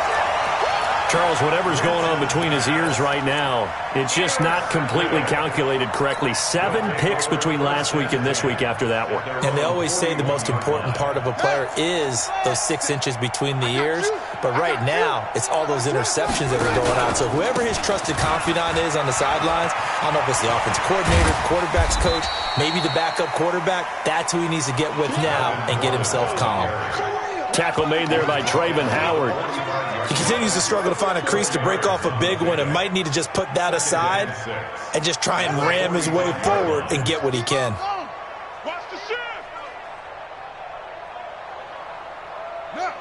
Charles, whatever's going on between his ears right now, it's just not completely calculated correctly. 7 picks between last week and this week after that one. And they always say the most important part of a player is those 6 inches between the ears. But right now, it's all those interceptions that are going on. So whoever his trusted confidant is on the sidelines, I don't know if it's the offensive coordinator, quarterback's coach, maybe the backup quarterback, that's who he needs to get with now and get himself calm. Tackle made there by Trayvon Howard. He continues to struggle to find a crease to break off a big one and might need to just put that aside and just try and ram his way forward and get what he can. Watch the shift. Now,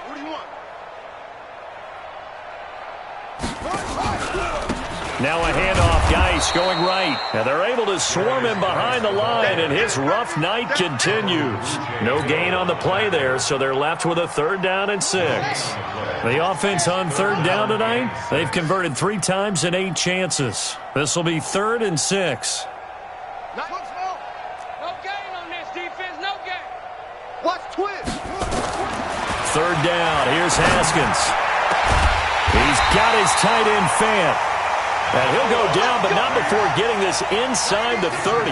what do you want? Now a handoff. Guy Rice going right. And they're able to swarm him behind the line, and his rough night continues. No gain on the play there, so they're left with a 3rd down and 6. The offense on 3rd down tonight, they've converted 3 times in 8 chances. This will be 3rd and 6. No gain on this defense, no gain. Watch twist. 3rd down, here's Haskins. He's got his tight end Fant. And he'll go down, but not before getting this inside the 30.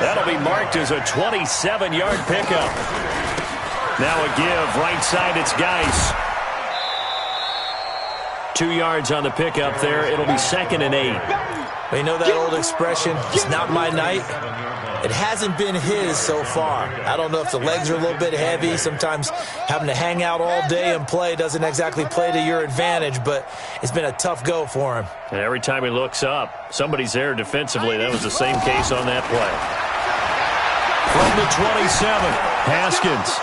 That'll be marked as a 27-yard pickup. Now a give, right side, it's Geis. 2 yards on the pickup there. It'll be 2nd and 8. Well, you know that old expression, it's not my night? It hasn't been his so far. I don't know if the legs are a little bit heavy. Sometimes having to hang out all day and play doesn't exactly play to your advantage, but it's been a tough go for him. And every time he looks up, somebody's there defensively. That was the same case on that play. From the 27, Haskins.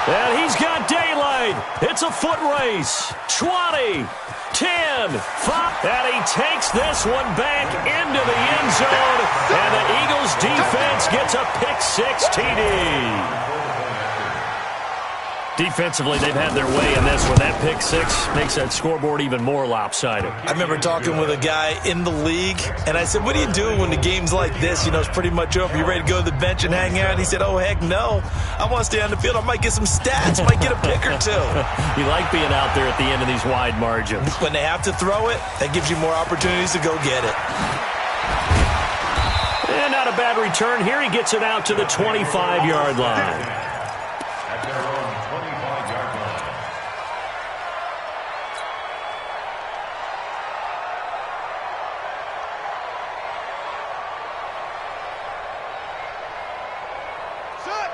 And he's got daylight. It's a foot race. 20, 10, 5. And he takes this one back into the end zone. And the Eagles defense gets a pick-6 TD. Defensively, they've had their way in this one. That pick-6 makes that scoreboard even more lopsided. I remember talking with a guy in the league, and I said, what do you do when the game's like this? You know, it's pretty much over. You ready to go to the bench and hang out? And he said, oh, heck no. I want to stay on the field. I might get some stats. Might get a pick or 2. You like being out there at the end of these wide margins. When they have to throw it, that gives you more opportunities to go get it. And not a bad return here. He gets it out to the 25-yard line.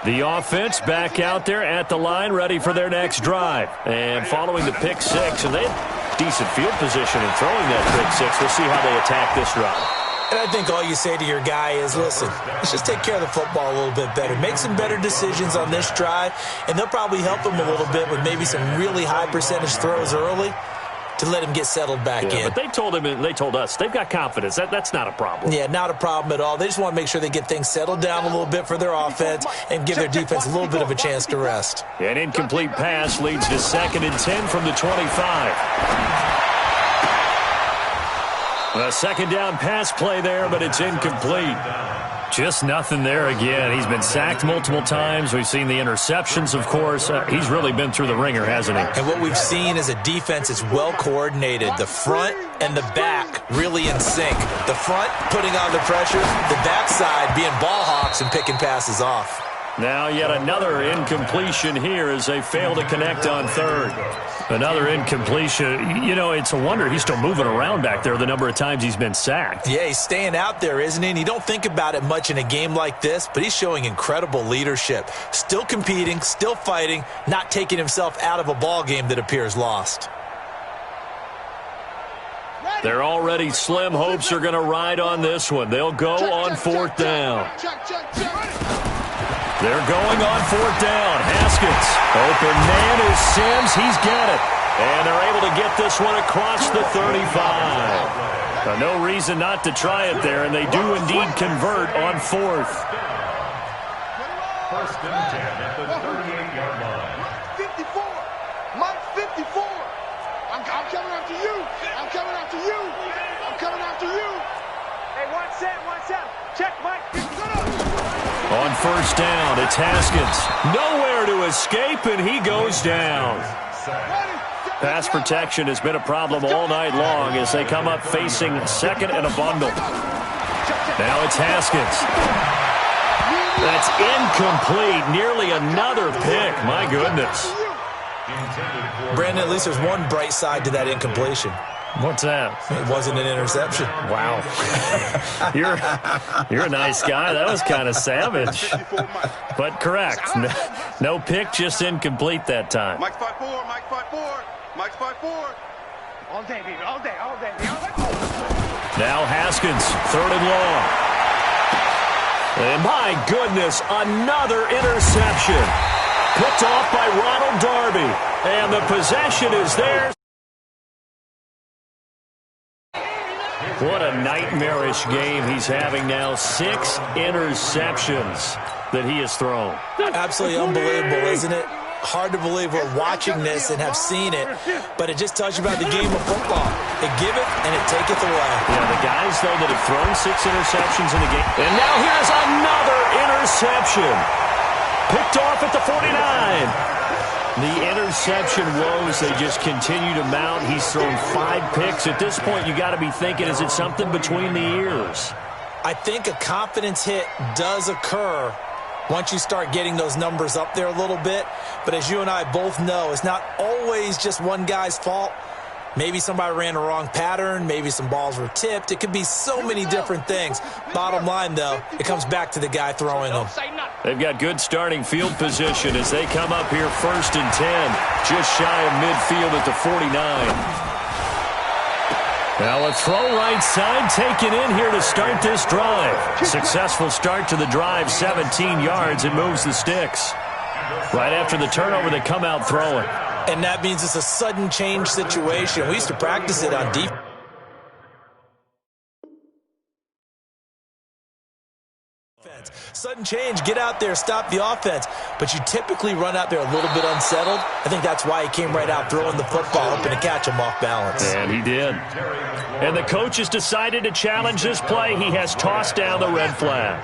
The offense back out there at the line, ready for their next drive. And following the pick-6, and they have decent field position in throwing that pick-6. We'll see how they attack this drive. And I think all you say to your guy is, listen, let's just take care of the football a little bit better. Make some better decisions on this drive, and they'll probably help him a little bit with maybe some really high percentage throws early to let him get settled back in. But they told him and they told us they've got confidence. That's not a problem. Yeah, not a problem at all. They just want to make sure they get things settled down a little bit for their offense and give their defense a little bit of a chance to rest. An incomplete pass leads to 2nd and 10 from the 25. A 2nd down pass play there, but it's incomplete. Just nothing there again. He's been sacked multiple times. We've seen the interceptions, of course. He's really been through the ringer, hasn't he? And what we've seen is a defense that's well coordinated. The front and the back really in sync. The front putting on the pressure, the backside being ball hawks and picking passes off. Now yet another incompletion here as they fail to connect on 3rd. Another incompletion. You know, it's a wonder he's still moving around back there the number of times he's been sacked. Yeah, he's staying out there, isn't he? And you don't think about it much in a game like this, but he's showing incredible leadership. Still competing, still fighting, not taking himself out of a ball game that appears lost. Their already slim hopes are going to ride on this one. They'll go on 4th down. They're going on 4th down. Haskins. Open man is Sims. He's got it. And they're able to get this one across the 35. No reason not to try it there, and they do indeed convert on 4th. 1st and 10 at the 38-yard line. Mike 54. Mike 54. I'm coming after you. I'm coming after you. I'm coming after you. Hey, 1 set. Check, Mike. On 1st down, it's Haskins. Nowhere to escape, and he goes down. Pass protection has been a problem all night long as they come up facing 2nd and a bundle. Now it's Haskins. That's incomplete. Nearly another pick. My goodness. Brandon, at least there's one bright side to that incompletion. What's that? It wasn't an interception. Wow. You're a nice guy. That was kind of savage. But correct. No pick, just incomplete that time. Mike 5-4. Mike 5-4. Mike 5-4. All day, baby. All day. Now Haskins, 3rd and long. And my goodness, another interception. Picked off by Ronald Darby. And the possession is theirs. What a nightmarish game he's having now. 6 interceptions that he has thrown. Absolutely unbelievable, isn't it? Hard to believe we're watching this and have seen it, but it just tells you about the game of football. It giveth and it taketh away. Yeah, the guys, though, that have thrown 6 interceptions in the game. And now here's another interception. Picked off at the 49. The interception woes, they just continue to mount. He's thrown 5 picks. At this point, you got to be thinking, is it something between the ears? I think a confidence hit does occur once you start getting those numbers up there a little bit. But as you and I both know, it's not always just one guy's fault. Maybe somebody ran a wrong pattern. Maybe some balls were tipped. It could be so many different things. Bottom line, though, it comes back to the guy throwing them. They've got good starting field position as they come up here 1st and 10, just shy of midfield at the 49. Now a throw right side taken in here to start this drive. Successful start to the drive, 17 yards, and moves the sticks. Right after the turnover, they come out throwing. And that means it's a sudden change situation. We used to practice it on defense. Sudden change, get out there, stop the offense. But you typically run out there a little bit unsettled. I think that's why he came right out throwing the football, hoping to catch him off balance. And he did. And the coach has decided to challenge this play. He has tossed down the red flag.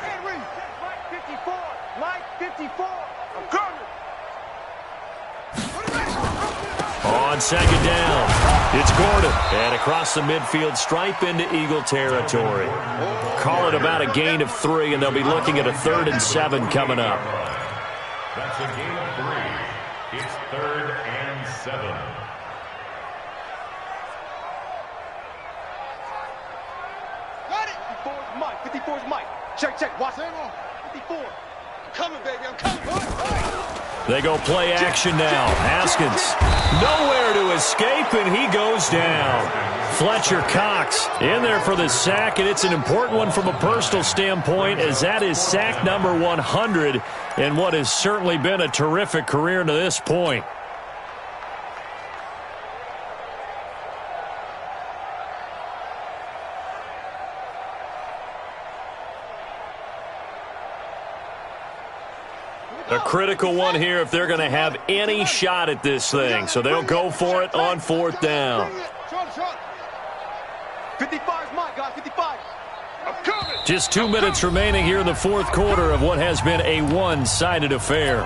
On 2nd down, it's Gordon. And across the midfield stripe into Eagle territory. Call it about a gain of 3, and they'll be looking at a 3rd and 7 coming up. That's a gain of 3. It's 3rd and 7. Got it! 54's Mike. 54's Mike. Check. Watch. 54. I'm coming, baby. I'm coming. They go play action now. Haskins nowhere to escape, and he goes down. Fletcher Cox in there for the sack, and it's an important one from a personal standpoint, as that is sack number 100 in what has certainly been a terrific career to this point. A critical one here if they're going to have any shot at this thing. So they'll go for it on 4th down. 55's mine, guys. 55. I'm coming. Just 2 minutes remaining here in the 4th quarter of what has been a one-sided affair.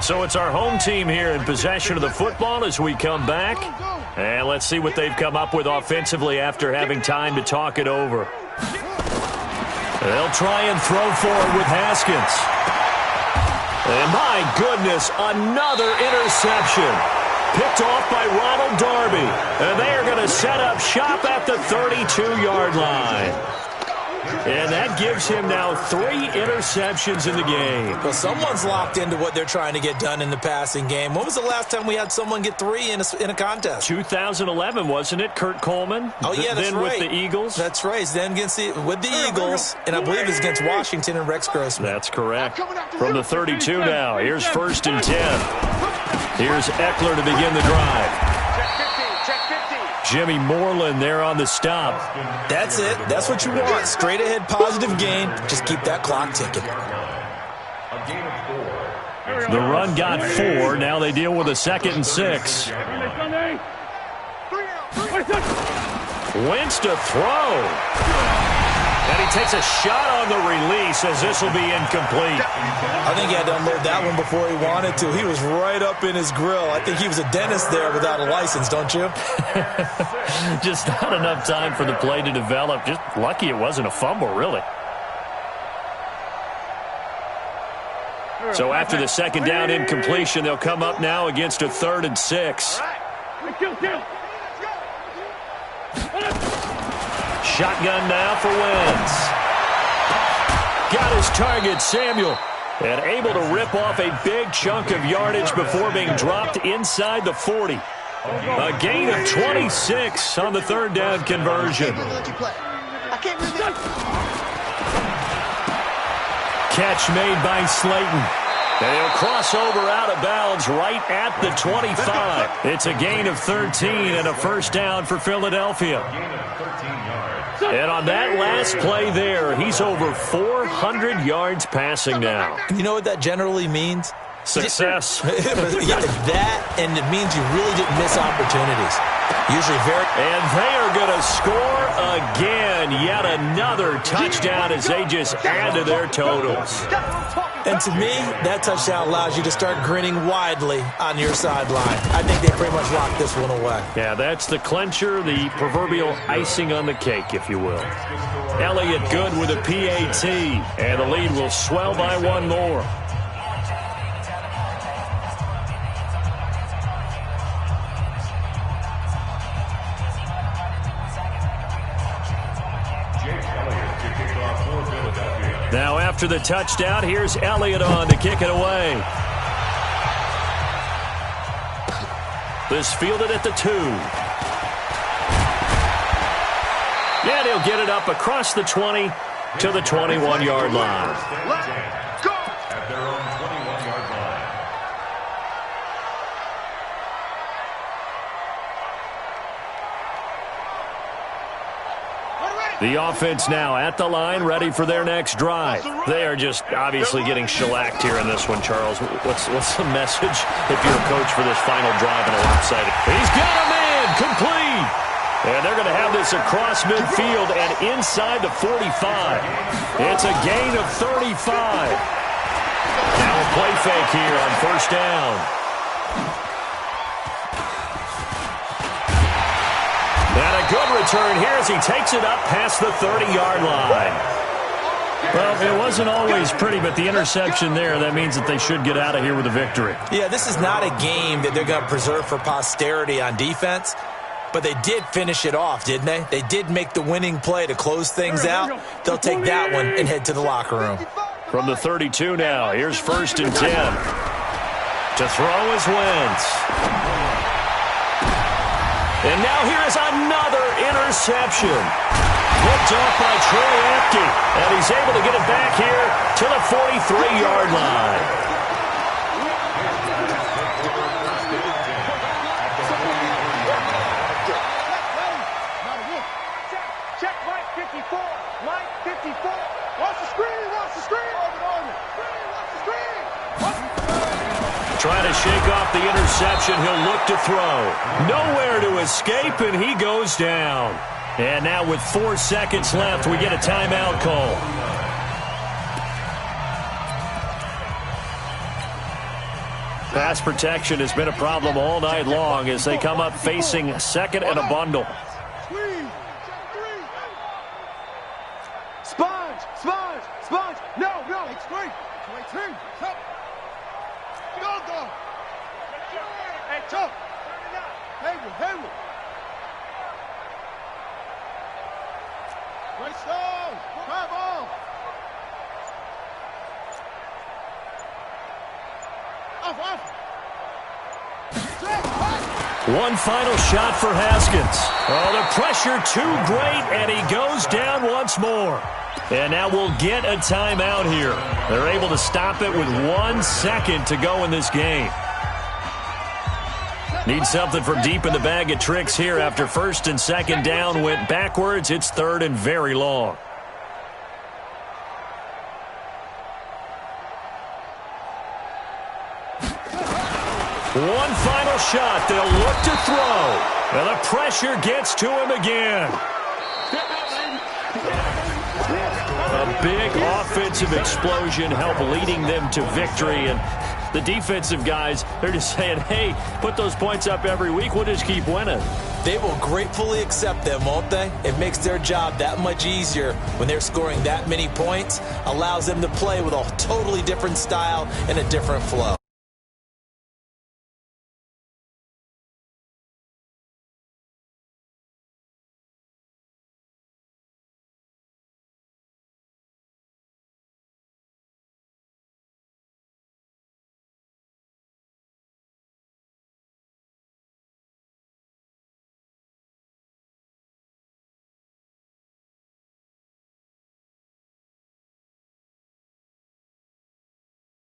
So it's our home team here in possession of the football as we come back. And let's see what they've come up with offensively after having time to talk it over. They'll try and throw forward with Haskins. And my goodness, another interception. Picked off by Ronald Darby. And they are going to set up shop at the 32-yard line. And that gives him now 3 interceptions in the game. Well, someone's locked into what they're trying to get done in the passing game. When was the last time we had someone get 3 in a contest? 2011, wasn't it? Kurt Coleman? Oh, yeah, that's then right. With the Eagles? That's right. Then with the Eagles, and I believe it's against Washington and Rex Grossman. That's correct. From the 32 now, here's 1st and 10. Here's Eckler to begin the drive. Jimmy Moreland there on the stop. That's it. That's what you want. Straight ahead, positive gain. Just keep that clock ticking. The run got 4. Now they deal with a 2nd and 6. Wentz to throw. And he takes a shot on the release as this will be incomplete. I think he had to unload that one before he wanted to. He was right up in his grill. I think he was a dentist there without a license, don't you? Just not enough time for the play to develop. Just lucky it wasn't a fumble, really. So after the 2nd down incompletion, they'll come up now against a 3rd and 6. Shotgun now for Wentz. Got his target, Samuel. And able to rip off a big chunk of yardage before being dropped inside the 40. A gain of 26 on the third down conversion. Catch made by Slayton. And he'll cross over out of bounds right at the 25. It's a gain of 13 and a first down for Philadelphia. And on that last play there, he's over 400 yards passing now. You know what that generally means? Success. Yeah, that, and it means you really didn't miss opportunities. Usually very... And they are going to score again. Yet another touchdown as they just add to their totals. And to me, that touchdown allows you to start grinning widely on your sideline. I think they pretty much locked this one away. Yeah, that's the clincher, the proverbial icing on the cake, if you will. Elliott good with a PAT, and the lead will swell by one more. Now after the touchdown, here's Elliott on to kick it away. This fielded at the 2. And he'll get it up across the 20 to the 21-yard line. Let's go! At their own 21-yard line. The offense now at the line, ready for their next drive. They are just obviously getting shellacked here in this one, Charles. What's the message if you're a coach for this final drive in a lopsided? He's got a man, complete. And they're going to have this across midfield and inside the 45. It's a gain of 35. Now a play fake here on first down. And a good return here as he takes it up past the 30-yard line. Well, it wasn't always pretty, but the interception there, that means that they should get out of here with a victory. Yeah, this is not a game that they're going to preserve for posterity on defense, but they did finish it off, didn't they? They did make the winning play to close things out. They'll take that one and head to the locker room. From the 32 now, here's 1st and 10. To throw is Wentz. And now here is another interception. Picked off by Troy Apke. And he's able to get it back here to the 43-yard line. Check Mike 54. Mike 54. Watch the screen. Watch the screen. Watch the screen. Trying to shake off the interception. He'll look to throw. Nowhere to escape, and he goes down. And now with 4 seconds left, we get a timeout call. Pass protection has been a problem all night long as they come up facing second and a bundle. Sponge. No. Extreme. Go. Hey, Chuck. Hayward. Great stone. Drive on. Off. One final shot for Haskins. Oh, the pressure too great, and he goes down once more. And now we'll get a timeout here. They're able to stop it with 1 second to go in this game. Need something from deep in the bag of tricks here after 1st and 2nd down went backwards. It's 3rd and very long. One final shot. They'll look to throw. And the pressure gets to him again. A big offensive explosion helped leading them to victory. And the defensive guys, they're just saying, hey, put those points up every week. We'll just keep winning. They will gratefully accept them, won't they? It makes their job that much easier when they're scoring that many points. Allows them to play with a totally different style and a different flow.